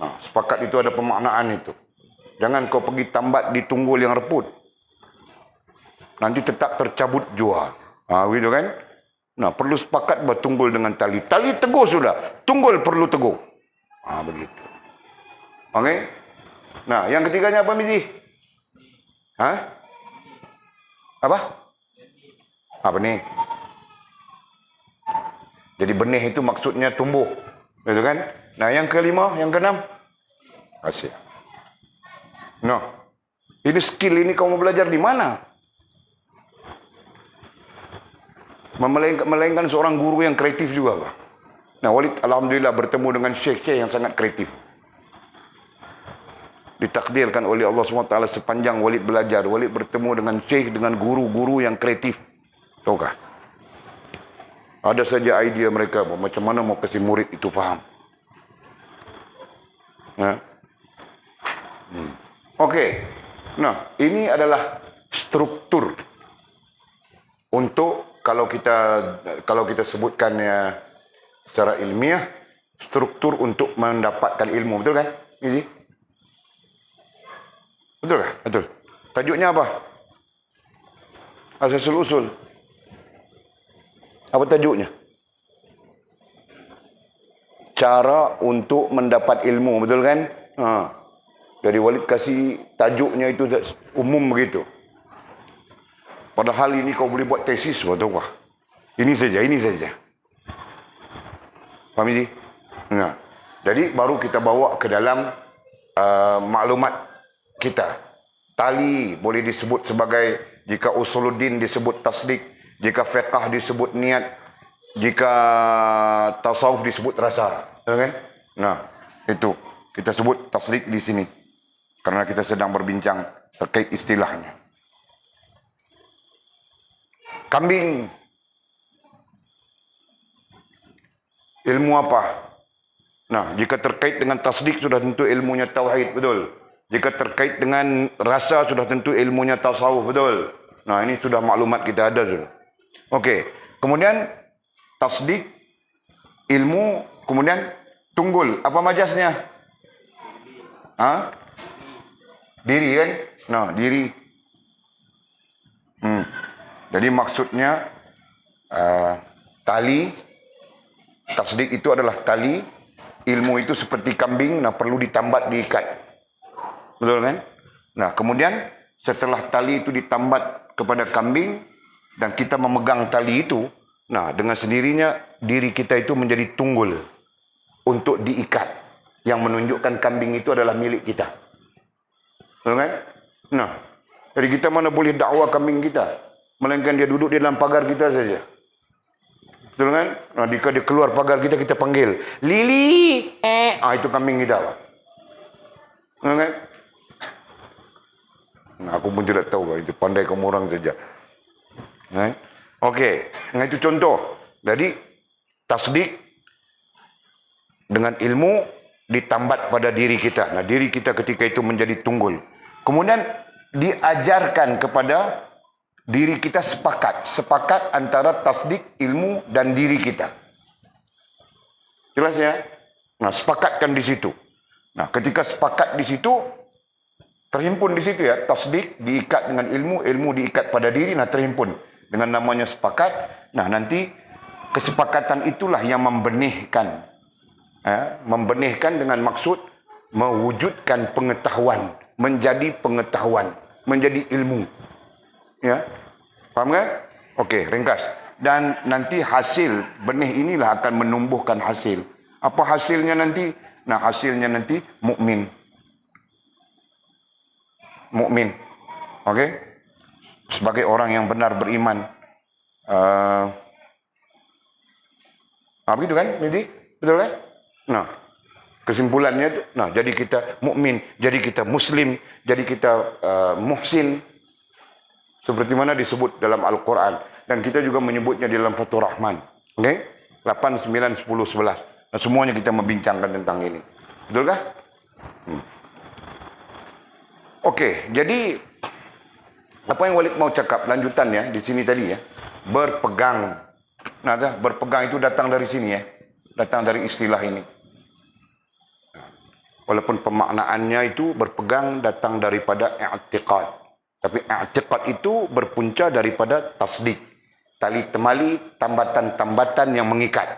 Nah, sepakat itu ada pemaknaan itu. Jangan kau pergi tambat di tunggul yang reput. nanti tetap tercabut jua. Gitu kan? Nah, perlu sepakat bertunggul dengan tali. Tali teguh sudah, tunggul perlu teguh. Begitu. Okey? Nah, yang ketiganya apa, Mizi? Apa? Benih. Jadi benih itu maksudnya tumbuh. Betul kan? Nah, yang kelima, yang keenam. Asyik. Nah, ini skill ini kau mau belajar di mana? Melainkan seorang guru yang kreatif juga, Pak. Nah, Walid alhamdulillah bertemu dengan syekh-syekh yang sangat kreatif. Ditakdirkan oleh Allah SWT sepanjang Walid belajar, Walid bertemu dengan syekh, dengan guru-guru yang kreatif. Tahukah? Ada saja idea mereka, macam mana mau kasih murid itu faham. Okey. Nah, ini adalah struktur untuk kalau kita sebutkannya secara ilmiah, struktur untuk mendapatkan ilmu, betul kan? Ini betul kan? Betul. Tajuknya apa? Asasul usul. Apa tajuknya? Cara untuk mendapat ilmu, betul kan? Jadi Walid kasih tajuknya itu umum begitu. Padahal ini kau boleh buat tesis, betul kah? Ini saja. Faham ini? Nah, jadi baru kita bawa ke dalam maklumat kita. Tali boleh disebut sebagai, jika usuluddin disebut tasdik, jika fiqh disebut niat, jika tasawuf disebut rasa, kan? Nah, itu kita sebut tasdik di sini karena kita sedang berbincang terkait istilahnya. Kambing, ilmu apa? Nah, jika terkait dengan tasdik sudah tentu ilmunya tauhid, betul. Jika terkait dengan rasa sudah tentu ilmunya tasawuf, betul. Nah, ini sudah maklumat kita ada sudah. Okey. Kemudian tasdik, ilmu, kemudian tunggul. Apa majasnya? Diri kan? Nah, diri. Jadi maksudnya tali, tasdik itu adalah tali, ilmu itu seperti kambing, nah perlu ditambat, diikat. Betul kan? Nah, kemudian setelah tali itu ditambat kepada kambing dan kita memegang tali itu, nah dengan sendirinya diri kita itu menjadi tunggul untuk diikat, yang menunjukkan kambing itu adalah milik kita. Betul kan? Nah, jadi kita mana boleh dakwah kambing kita, melainkan dia duduk di dalam pagar kita saja. Betul kan? Nah, jika dia keluar pagar kita, kita panggil, Lili, itu kambing kita, Pak. Betul kan? Nah, aku pun tidak tahu, itu pandai kamu orang saja. Okey, nah itu contoh. Jadi tasdik dengan ilmu ditambat pada diri kita. Nah, diri kita ketika itu menjadi tunggul. Kemudian diajarkan kepada diri kita sepakat antara tasdik, ilmu dan diri kita. Jelas ya? Nah, sepakatkan di situ. Nah, ketika sepakat di situ, terhimpun di situ ya, tasdik diikat dengan ilmu, ilmu diikat pada diri, nah terhimpun dengan namanya sepakat. Nah, nanti kesepakatan itulah yang membenihkan. Membenihkan dengan maksud mewujudkan pengetahuan, menjadi pengetahuan, menjadi ilmu. Ya, faham kan? Okey, ringkas. Dan nanti hasil benih inilah akan menumbuhkan hasil. Apa hasilnya nanti? Nah, hasilnya nanti mukmin. Mukmin. Okey? Sebagai orang yang benar beriman. Begitu kan? Jadi, betul kan? Nah, kesimpulannya itu, nah, jadi kita mukmin, jadi kita muslim, jadi kita muhsin. Seperti mana disebut dalam Al-Quran. Dan kita juga menyebutnya di dalam Fathur Rahman. Okey? 8, 9, 10, 11. Nah, semuanya kita membincangkan tentang ini. Betulkah? Okey, jadi apa yang Walid mau cakap lanjutan ya di sini tadi ya. Berpegang. Nah, berpegang itu datang dari sini ya. Datang dari istilah ini. Walaupun pemaknaannya itu berpegang datang daripada i'tiqad. Tapi i'tiqad itu berpunca daripada tasdik. Tali temali, tambatan-tambatan yang mengikat.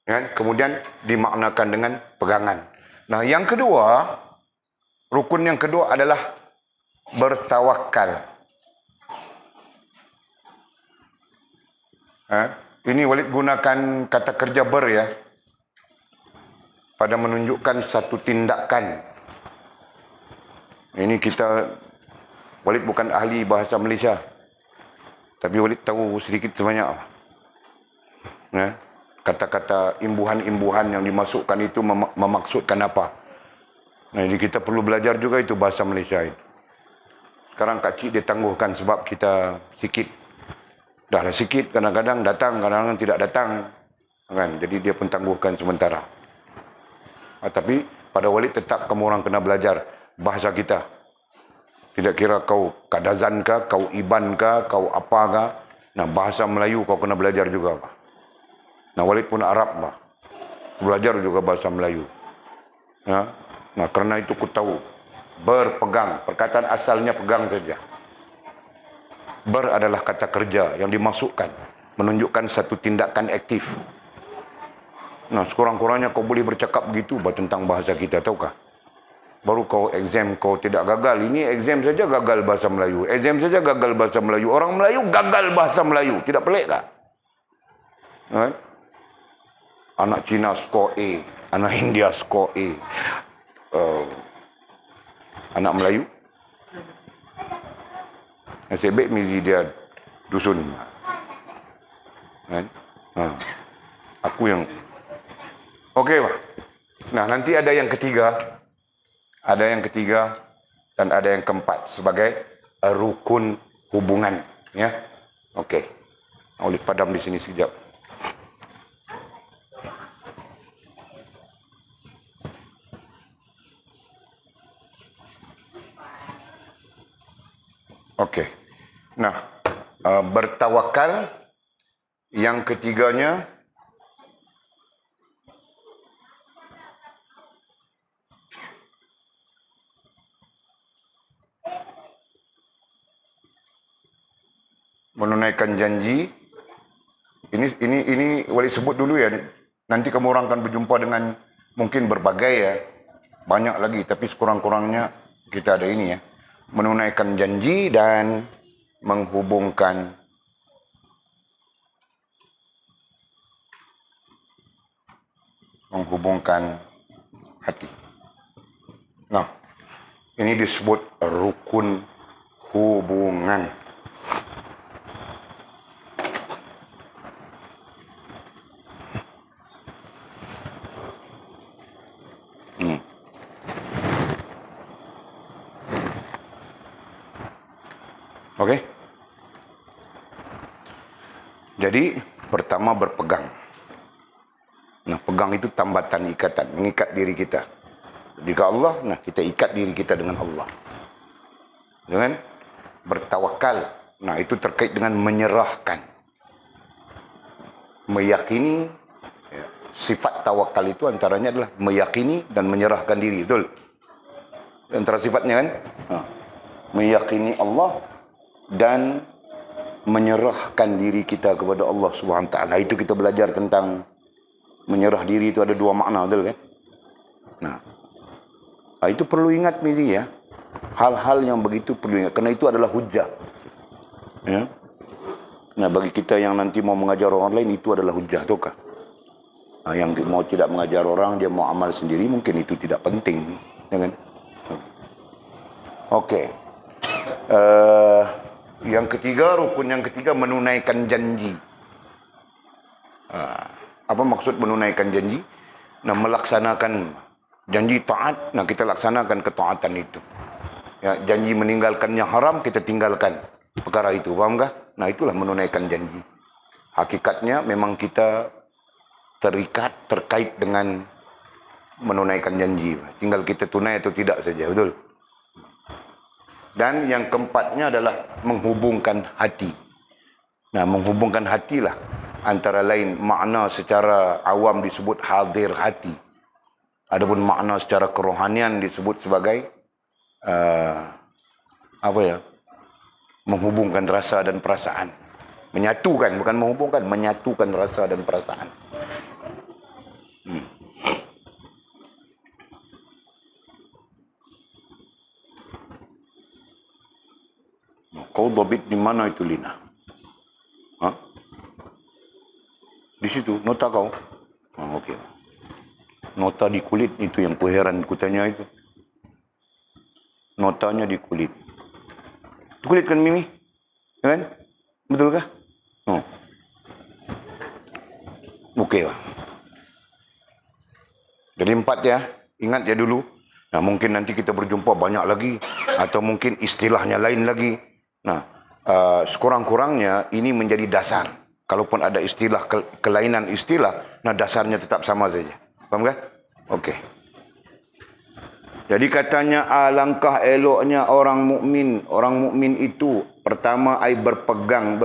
Ya, kemudian dimaknakan dengan pegangan. Nah, yang kedua, rukun yang kedua adalah bertawakal. Ini Walid gunakan kata kerja ya, pada menunjukkan satu tindakan. Ini Walid bukan ahli bahasa Malaysia, tapi Walid tahu sedikit sebanyak. Kata-kata imbuhan-imbuhan yang dimasukkan itu memaksudkan apa. Nah, jadi kita perlu belajar juga itu bahasa Malaysia itu. Sekarang Kak Cik dia tangguhkan sebab kita sikit. Dahlah sikit, kadang-kadang datang, kadang-kadang tidak datang. Kan? Jadi dia pun tangguhkan sementara. Tapi pada Walid tetap kamu orang kena belajar bahasa kita. Tidak kira kau kadazan kah, kau iban kah, kau apa kah. Nah, bahasa Melayu kau kena belajar juga. Nah, Walid pun Arab. Belajar juga bahasa Melayu. Ya? Nah, kerana itu ku tahu. Berpegang. Perkataan asalnya pegang saja. Ber adalah kata kerja yang dimasukkan. Menunjukkan satu tindakan aktif. Nah, sekurang-kurangnya kau boleh bercakap begitu tentang bahasa kita, tahukah? Baru kau exam kau tidak gagal. Ini exam saja gagal bahasa Melayu. Exam saja gagal bahasa Melayu. Orang Melayu gagal bahasa Melayu. Tidak pelik kah? Anak Cina skor A. Anak India skor A. Anak Melayu? Nasib baik mizi dia dusun. Aku yang... Okey, Pak. Nah, nanti ada yang ketiga. Ada yang ketiga dan ada yang keempat sebagai rukun hubungan, ya. Okey. Boleh padam di sini sekejap. Okey. Nah, bertawakal yang ketiganya menunaikan janji. Ini Walid sebut dulu ya. Nanti kamu orang akan berjumpa dengan mungkin berbagai ya. Banyak lagi, tapi sekurang-kurangnya kita ada ini ya. Menunaikan janji dan menghubungkan hati. Nah, ini disebut rukun hubungan. Okey. Jadi, pertama berpegang. Nah, pegang itu tambatan ikatan, mengikat diri kita. Jika Allah, nah kita ikat diri kita dengan Allah. Dengan bertawakal. Nah, itu terkait dengan menyerahkan. Meyakini, ya, sifat tawakal itu antaranya adalah meyakini dan menyerahkan diri, betul? Antara sifatnya kan? Meyakini Allah dan menyerahkan diri kita kepada Allah Subhanahu Wa Taala. Itu kita belajar tentang menyerah diri itu ada dua makna, betul kan? Nah, itu perlu ingat Mizi ya. Hal-hal yang begitu perlu ingat, kerana itu adalah hujah. Ya. Nah, bagi kita yang nanti mau mengajar orang lain, itu adalah hujah, tahukah? Yang mau tidak mengajar orang, dia mau amal sendiri, mungkin itu tidak penting, ya kan? Okey. Yang ketiga, rukun yang ketiga menunaikan janji. Apa maksud menunaikan janji? Nah, melaksanakan janji taat, nah kita laksanakan ketaatan itu. Ya, janji meninggalkan yang haram, kita tinggalkan perkara itu, faham kah? Nah, itulah menunaikan janji. Hakikatnya memang kita terikat, terkait dengan menunaikan janji. Tinggal kita tunai atau tidak saja, betul? Dan yang keempatnya adalah menghubungkan hati. Nah, menghubungkan hatilah antara lain makna secara awam disebut hadir hati. Adapun makna secara kerohanian disebut sebagai menghubungkan rasa dan perasaan. Menyatukan, bukan menghubungkan, menyatukan rasa dan perasaan. Kau dhabit di mana itu, Lina? Ha? Di situ, nota kau. Okey. Nota di kulit itu yang kuheran kutanya itu. Notanya di kulit. Di kulit kan, Mimi? Kan? Betulkah? Oh. Okey lah. Jadi 4 ya. Ingat ya dulu. Nah, mungkin nanti kita berjumpa banyak lagi. Atau mungkin istilahnya lain lagi. Nah, sekurang-kurangnya ini menjadi dasar. Kalaupun ada istilah, kelainan istilah, nah dasarnya tetap sama saja. Faham kan? Okey. Jadi katanya alangkah eloknya orang mukmin. Orang mukmin itu pertama ai berpegang,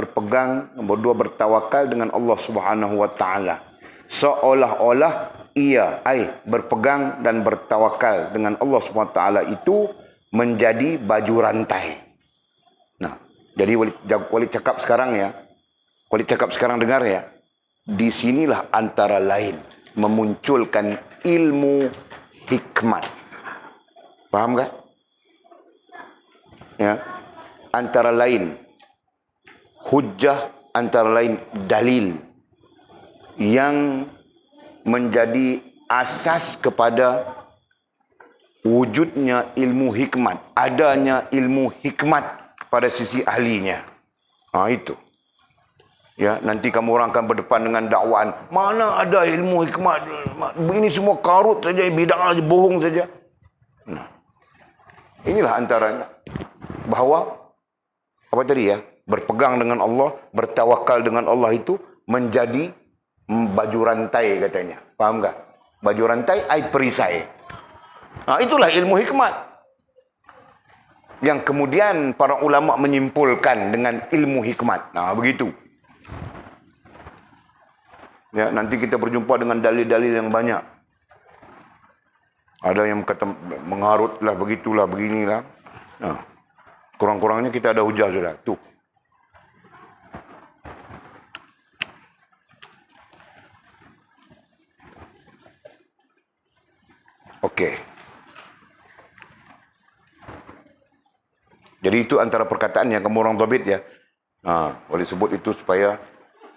nombor 2 bertawakal dengan Allah Subhanahu wa taala. Seolah-olah ia ai berpegang dan bertawakal dengan Allah Subhanahu wa taala itu menjadi baju rantai. Nah, jadi Walid cakap sekarang ya. Walid cakap sekarang dengar ya. Di sinilah antara lain memunculkan ilmu hikmat. Faham tak? Ya. Antara lain hujjah, antara lain dalil yang menjadi asas kepada wujudnya ilmu hikmat, adanya ilmu hikmat pada sisi ahlinya. Itu. Ya, nanti kamu orang akan berdepan dengan dakwaan, mana ada ilmu hikmat? Ini semua karut saja, bid'ah saja, bohong saja. Nah, inilah antaranya. Bahawa apa tadi ya? Berpegang dengan Allah, bertawakal dengan Allah itu menjadi baju rantai katanya. Faham tak? Baju rantai ai perisai. Itulah ilmu hikmat. Yang kemudian para ulama menyimpulkan dengan ilmu hikmat. Begitu. Ya, nanti kita berjumpa dengan dalil-dalil yang banyak. Ada yang kata mengarutlah, begitulah, beginilah. Kurang-kurangnya kita ada hujah sudah. Tuh. Okey. Jadi itu antara perkataan yang kamu orang dhabit ya. Boleh sebut itu supaya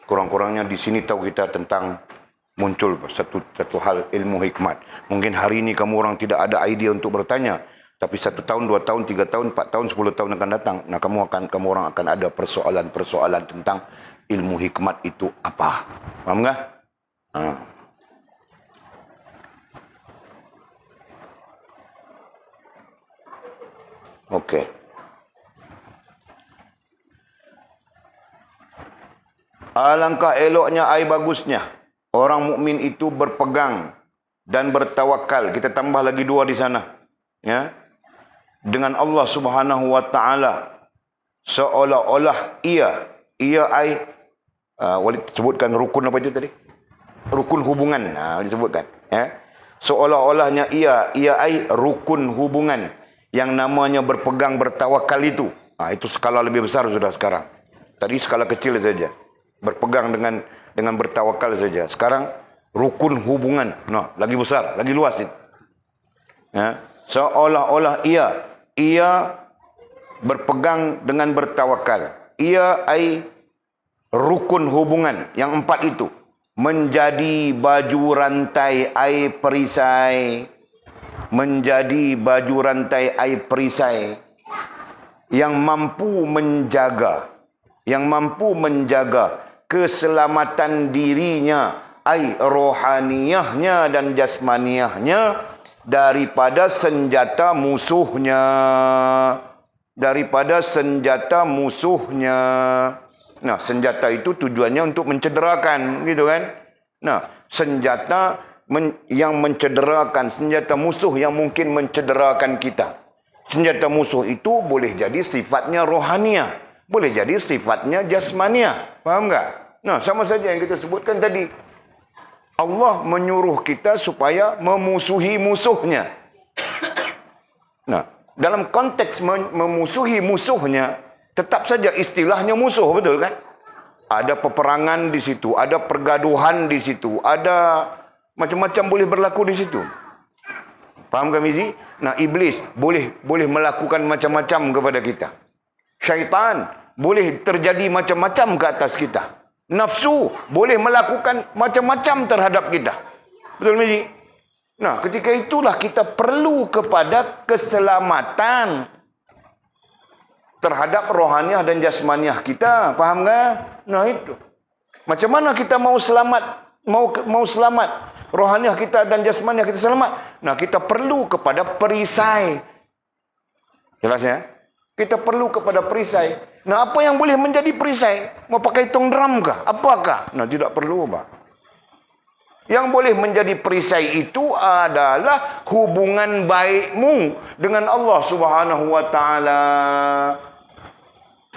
kurang-kurangnya di sini tahu kita tentang muncul satu hal ilmu hikmat. Mungkin hari ini kamu orang tidak ada idea untuk bertanya, tapi 1 tahun, 2 tahun, 3 tahun, 4 tahun, 10 tahun akan datang. Nah, kamu orang akan ada persoalan-persoalan tentang ilmu hikmat itu apa. Faham tak? Okey. Alangkah eloknya, ai bagusnya orang mukmin itu berpegang dan bertawakal. Kita tambah lagi 2 di sana. Ya. Dengan Allah Subhanahu wa taala seolah-olah ia ai Walid sebutkan rukun apa itu tadi? Rukun hubungan. Disebutkan, ya. Seolah-olahnya ia ai rukun hubungan yang namanya berpegang bertawakal itu. Itu skala lebih besar sudah sekarang. Tadi skala kecil saja. Berpegang dengan bertawakal saja. Sekarang rukun hubungan. Lagi besar, lagi luas itu. Ya. Seolah-olah ia berpegang dengan bertawakal. Ia ai rukun hubungan yang 4 itu menjadi baju rantai ai perisai. Menjadi baju rantai ai perisai yang mampu menjaga keselamatan dirinya, ai rohaniyahnya dan jasmaniyahnya daripada senjata musuhnya. Nah, senjata itu tujuannya untuk mencederakan, gitu kan? Nah, senjata yang mencederakan, senjata musuh yang mungkin mencederakan kita. Senjata musuh itu boleh jadi sifatnya rohaniah, boleh jadi sifatnya jasmaniah. Faham tak? Nah, sama saja yang kita sebutkan tadi. Allah menyuruh kita supaya memusuhi musuhnya. Nah, dalam konteks memusuhi musuhnya, Tetap saja istilahnya musuh, betul kan? Ada peperangan di situ, ada pergaduhan di situ, ada macam-macam boleh berlaku di situ. Faham kan, Mizi? Nah, iblis boleh melakukan macam-macam kepada kita. Syaitan boleh terjadi macam-macam ke atas kita. Nafsu boleh melakukan macam-macam terhadap kita. Betul, Mizi? Nah, ketika itulah kita perlu kepada keselamatan terhadap rohaniah dan jasmaniah kita. Faham kan? Nah, itu. Macam mana kita mau selamat? Mau selamat. Rohaniah kita dan jasmaniah kita selamat. Nah, kita perlu kepada perisai. Jelas ya? Kita perlu kepada perisai. Nah, apa yang boleh menjadi perisai? Mau pakai tong drum kah? Apakah? Nah, tidak perlu, Pak. Yang boleh menjadi perisai itu adalah hubungan baikmu dengan Allah Subhanahu wa taala.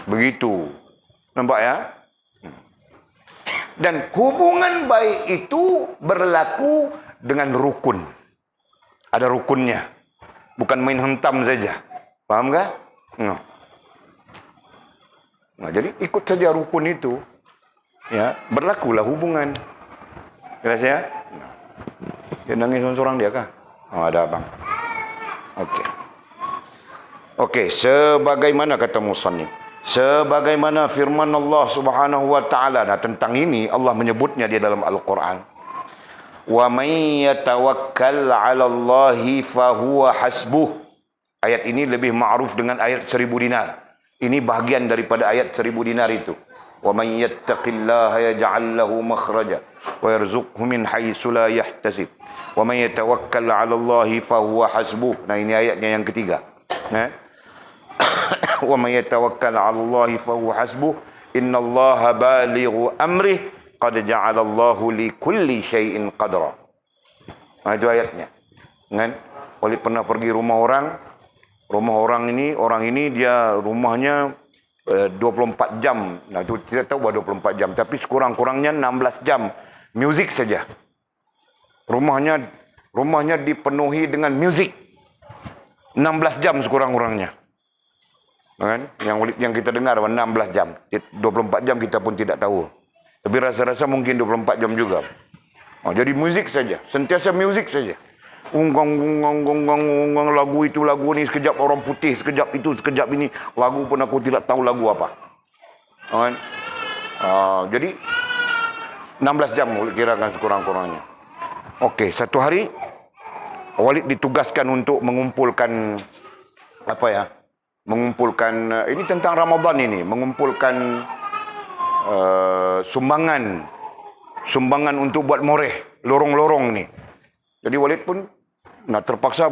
Begitu. Nampak ya? Dan hubungan baik itu berlaku dengan rukun. Ada rukunnya. Bukan main hentam saja. Faham tak? Nah, jadi ikut saja rukun itu. Ya, berlakulah hubungan. Jelas ya? Dia nangis seorang dia kah? Oh, ada abang. Okey. Okey, sebagaimana kata musannif, sebagaimana firman Allah Subhanahu wa taala. Nah, tentang ini Allah menyebutnya dia dalam Al-Quran. Wa may yatawakkal 'ala Allahi fa huwa hasbuh. Ayat ini lebih ma'ruf dengan ayat 1000 dinar. Ini bahagian daripada ayat 1000 dinar itu. Wa may yattaqillaha yaj'al lahu makhraja wa yarzuqhu min haitsu la yahtasib. Wa may yatawakkal 'ala Allahi fa huwa hasbuh. Nah, ini ayatnya yang ketiga. Wa may yatawakkal 'ala Allahi fa huwa hasbuh. Innallaha balighu amrih qad ja'ala Allahu li kulli syai'in qadra. Nah, itu ayatnya. Kan? Walid pernah pergi rumah orang. Rumah orang ini dia rumahnya 24 jam. Nah, itu tidak tahu bahwa 24 jam, tapi sekurang-kurangnya 16 jam muzik saja. Rumahnya dipenuhi dengan muzik. 16 jam sekurang-kurangnya. Kan? Yang kita dengar 16 jam. 24 jam kita pun tidak tahu. Tapi rasa-rasa mungkin 24 jam juga. Jadi muzik saja, sentiasa muzik saja. Unggang lagu itu, lagu ni, sekejap orang putih, sekejap itu, sekejap ini. Lagu pun aku tidak tahu lagu apa. Kan? Jadi 16 jam kirakan sekurang-kurangnya. Okey, satu hari Walid ditugaskan untuk mengumpulkan mengumpulkan ini tentang Ramadan ini, mengumpulkan sumbangan untuk buat moreh lorong-lorong ni. Jadi Walid pun terpaksa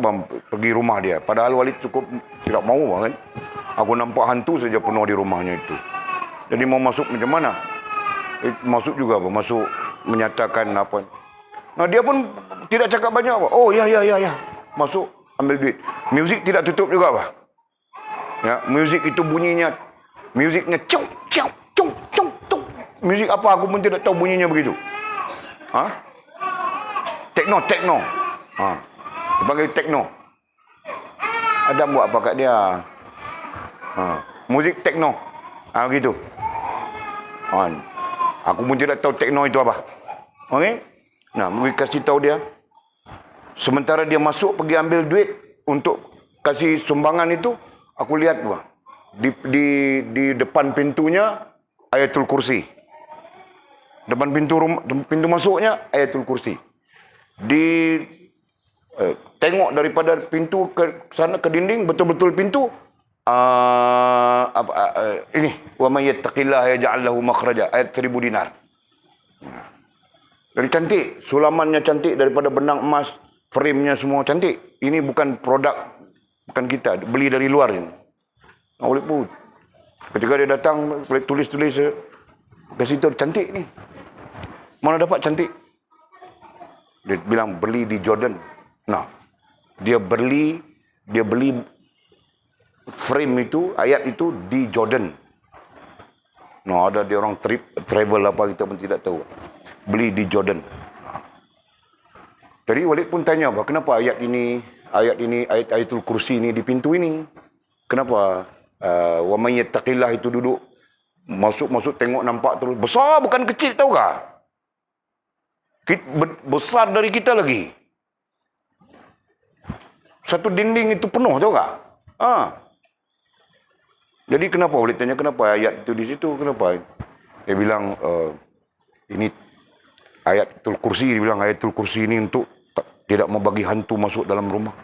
pergi rumah dia. Padahal Walid cukup tidak mau kan. Aku nampak hantu saja penuh di rumahnya itu. Jadi mau masuk macam mana? Masuk juga apa? Masuk menyatakan apa? Nah, dia pun tidak cakap banyak apa. Oh ya. Masuk ambil duit. Muzik tidak tutup juga apa? Ya, muzik itu bunyinya, muziknya cung. Muzik apa aku pun tidak tahu bunyinya begitu. Tekno. Dipanggil tekno. Ada buat apa kat dia? Muzik tekno. Begitu. Aku pun tidak tahu tekno itu apa. Okey? Nah, mungkin kasih tahu dia. Sementara dia masuk pergi ambil duit untuk kasih sumbangan itu, aku lihat di depan pintunya Ayatul Kursi. Depan pintu masuknya Ayatul Kursi. Tengok daripada pintu ke sana ke dinding, betul-betul pintu ini wa may yattaqillaha yaj'al lahu makhraja, ayat 1000 dinar. Jadi cantik, sulamannya cantik daripada benang emas, frame-nya semua cantik. Ini bukan produk, bukan kita, beli dari luar ini. Boleh pun. Ketika dia datang, tulis kasih tahu cantik ni. Mana dapat cantik? Dia bilang beli di Jordan. Nah, dia beli frame itu, ayat itu di Jordan. Nah, ada dia orang travel apa kita pun tidak tahu. Beli di Jordan. Jadi Walid pun tanya, kenapa ayat Ayatul Kursi ini di pintu ini? Kenapa? Wa may yattaqillah itu duduk masuk tengok nampak terus besar, bukan kecil, tahu tak? Besar dari kita lagi. Satu dinding itu penuh, tahu tak? Jadi kenapa boleh tanya kenapa ayat itu di situ? Kenapa? Dia bilang ini ayatul kursi. Dia bilang ayatul kursi ini untuk tidak membagi hantu masuk dalam rumah.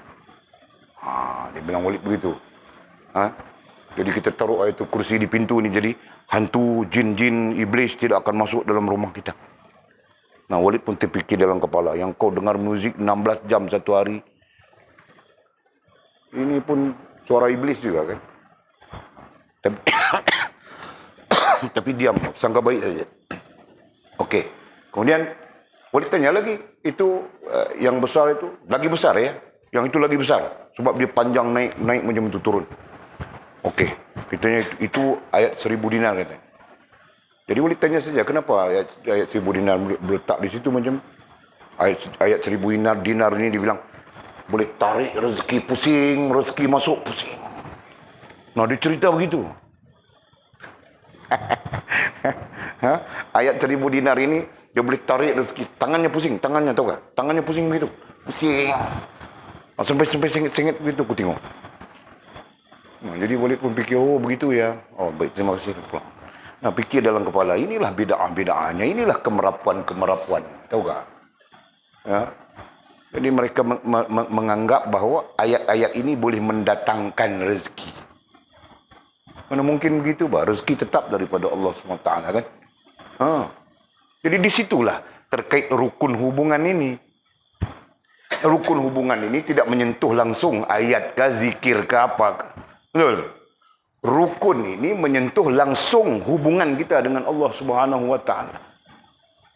Dia bilang Walid begitu. Jadi kita taruh ayatul kursi di pintu ni, jadi hantu, jin-jin, iblis tidak akan masuk dalam rumah kita. Nah, Walid pun terfikir dalam kepala, yang kau dengar muzik 16 jam satu hari, ini pun suara iblis juga kan. Tapi diam, sangka baik saja. Okey. Kemudian Walid tanya lagi, itu yang besar itu lagi besar ya? Yang itu lagi besar sebab dia panjang, naik macam itu turun. Okey. Kitanya itu ayat 1000 dinar katanya. Jadi Walid tanya saja, kenapa ayat 1000 dinar berletak di situ macam ayat 1000 dinar ini dibilang boleh tarik rezeki pusing, rezeki masuk pusing. Nah, dia cerita begitu. Ayat 1000 dinar ini dia boleh tarik rezeki, tangannya pusing, tangannya tahu tak? Tangannya pusing begitu. Pusing. Sampai sengit-sengit begitu aku tengok. Jadi Walid pun fikir, oh begitu ya. Oh baik, terima kasih. Nah, fikir dalam kepala, inilah bid'ah-bid'ahnya, inilah kemerapuan-kemerapuan, tahu tak? Jadi mereka menganggap bahawa ayat-ayat ini boleh mendatangkan rezeki. Mana mungkin begitu, bah? Rezeki tetap daripada Allah SWT kan? Jadi disitulah terkait rukun hubungan ini. Rukun hubungan ini tidak menyentuh langsung ayat ke, zikir ke apa. Betul? Rukun ini menyentuh langsung hubungan kita dengan Allah Subhanahu Wa Taala.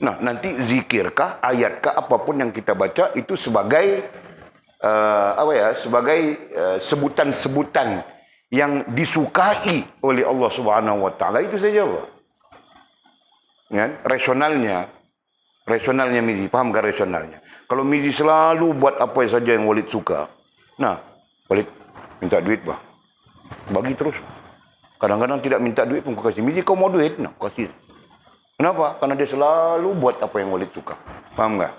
Nah, nanti zikirkah, ayatkah, apapun yang kita baca itu sebagai sebagai sebutan-sebutan yang disukai oleh Allah Subhanahu Wa Taala, itu saja, Pak. Ya, rasionalnya Mizi, faham kan rasionalnya? Kalau Mizi selalu buat apa saja yang Walid suka, nah, Walid minta duit, Pak. Bagi terus. Kadang-kadang tidak minta duit pun kau kasih. Mizi, kau mau duit? Nah, kasih. Kenapa? Karena dia selalu buat apa yang Walid suka. Faham tak?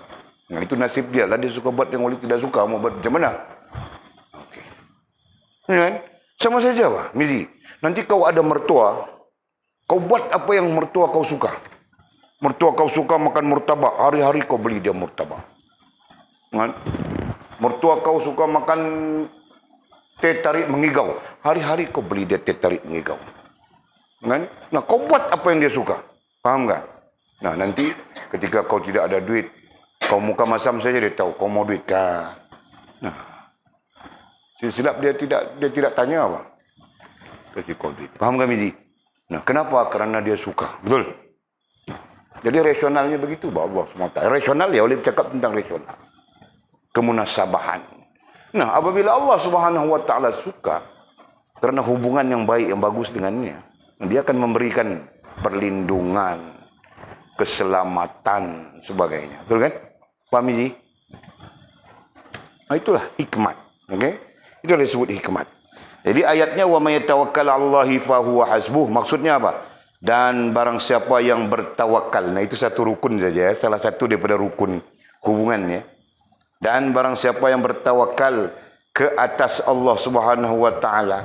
Nah, itu nasib dia lah. Dia suka buat yang Walid tidak suka. Mau buat macam mana? Okey. Kan? Sama saja, Pak. Mizi, nanti kau ada mertua, kau buat apa yang mertua kau suka. Mertua kau suka makan murtabak, hari-hari kau beli dia murtabak. Kan? Mertua kau suka makan teh tarik mengigau, hari-hari kau beli dia teh tarik mengigau. Kan? Nah, kau buat apa yang dia suka. Faham tak? Nah, nanti ketika kau tidak ada duit, kau muka masam saja dia tahu kau mau duit kah. Nah, silap dia tidak tanya apa. Kasih kau duit. Faham tak, Mizi? Nah, kenapa? Kerana dia suka. Betul? Jadi rasionalnya begitu, Allah SWT. Rasional ya, boleh cakap tentang rasional. Kemunasabahan. Nah, apabila Allah Subhanahu Wa Taala suka, kerana hubungan yang baik, yang bagus dengannya, dia akan memberikan perlindungan, keselamatan, sebagainya. Betul kan? Faham, Mizi? Nah, itulah hikmat. Okay? Itu disebut hikmat. Jadi ayatnya wa may yatawakkal 'alallahi fa huwa hasbuh. Maksudnya apa? Dan barang siapa yang bertawakal. Nah, itu satu rukun saja ya. Salah satu daripada rukun hubungannya. Dan barang siapa yang bertawakal ke atas Allah Subhanahu Wa Taala,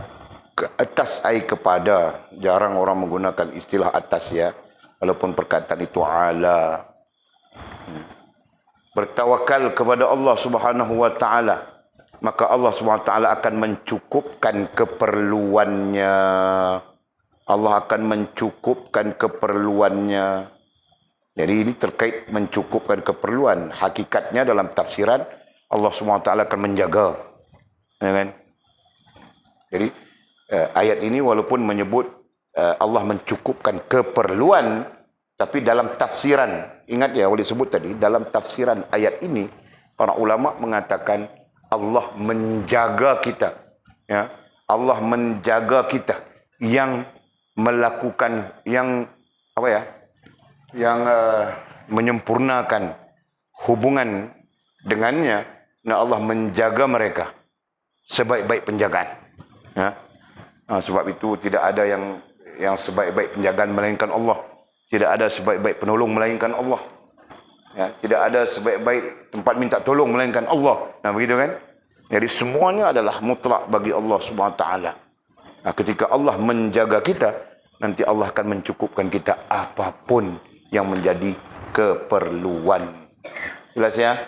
ke atas kepada, jarang orang menggunakan istilah atas ya, walaupun perkataan itu ala. Bertawakal kepada Allah Subhanahu Wa Taala, maka Allah Subhanahu Wa Taala akan mencukupkan keperluannya. Allah akan mencukupkan keperluannya. Jadi ini terkait mencukupkan keperluan. Hakikatnya dalam tafsiran, Allah SWT akan menjaga. Ya kan? Jadi ayat ini walaupun menyebut Allah mencukupkan keperluan, tapi dalam tafsiran, ingat ya, boleh sebut tadi, dalam tafsiran ayat ini, para ulama mengatakan Allah menjaga kita. Ya, Allah menjaga kita yang melakukan, yang apa ya, yang menyempurnakan hubungan dengannya. Nah, Allah menjaga mereka sebaik-baik penjagaan. Ya. Sebab itu tidak ada yang sebaik-baik penjagaan melainkan Allah. Tidak ada sebaik-baik penolong melainkan Allah. Ya, tidak ada sebaik-baik tempat minta tolong melainkan Allah. Begitu kan? Jadi semuanya adalah mutlak bagi Allah Subhanahu Wa Taala. Ketika Allah menjaga kita, nanti Allah akan mencukupkan kita apapun yang menjadi keperluan. Jelas ya?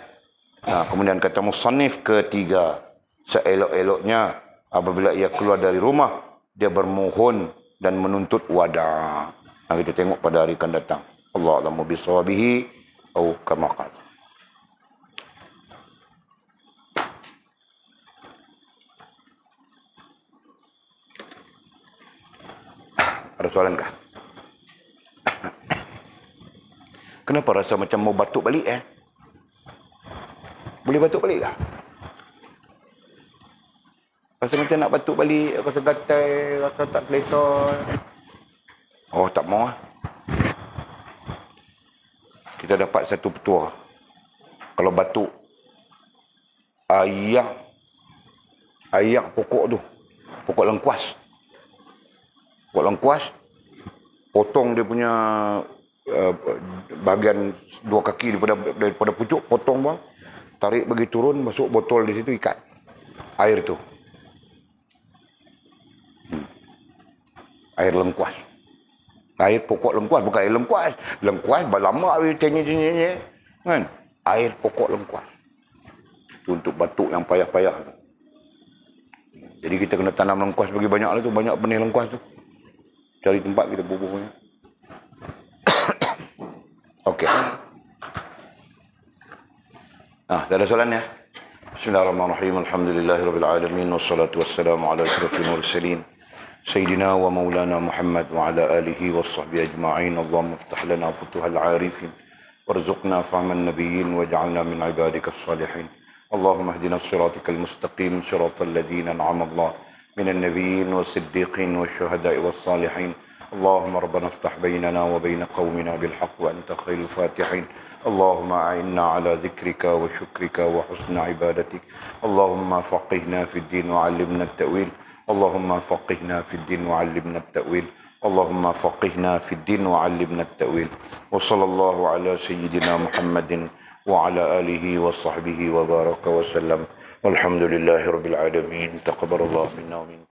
Kemudian kata musannif ketiga, seelok-eloknya apabila ia keluar dari rumah, dia bermohon dan menuntut wada'. Kita tengok pada hari akan datang. Allah a'lamu bisawabihi atau kama qala. Ada soalan kah? Kenapa rasa macam mau batuk balik Boleh batuk balik kah? Rasa macam nak batuk balik, rasa gatal, rasa tak selesa. Oh, tak mau. Kita dapat satu petua. Kalau batuk, ayak pokok tu, pokok lengkuas. Pokok lengkuas, potong dia punya bahagian dua kaki daripada pucuk, potong bang, tarik bagi turun, masuk botol di situ, ikat air tu. Air lengkuas. Air pokok lengkuas, bukan air lengkuas. Lengkuas lama cengih kan? Air pokok lengkuas. Itu untuk batuk yang payah-payah. Jadi kita kena tanam lengkuas bagi banyak lah tu, banyak benih lengkuas tu. Cari tempat kita bubuhnya. Okey. Tak ada soalan ya? Bismillahirrahmanirrahim. Alhamdulillahirabbil alamin wassalatu wassalamu ala asyrafil mursalin sayyidina wa maulana Muhammad wa ala alihi washabbihi ajma'in. Allahumma iftah lana futuhal 'arifin warzuqna fahman nabiyyin waj'alna min 'ibadika as-salihin. Allahumma ihdina as-siratal mustaqim siratal ladzina an'ama Allah من النبيين والصديقين والشهداء والصالحين. اللهم ربنا افتح بيننا وبين قومنا بالحق وأنت خير الفاتحين. اللهم أعنا على ذكرك وشكرك وحسن عبادتك. اللهم فقهنا في الدين وعلمنا التأويل. اللهم فقهنا في الدين وعلمنا التأويل. اللهم فقهنا في الدين وعلمنا التأويل. وصلى الله على سيدنا محمد وعلى آله وصحبه وبارك وسلم. والحمد لله رب العالمين. تقبل الله منا ومنكم.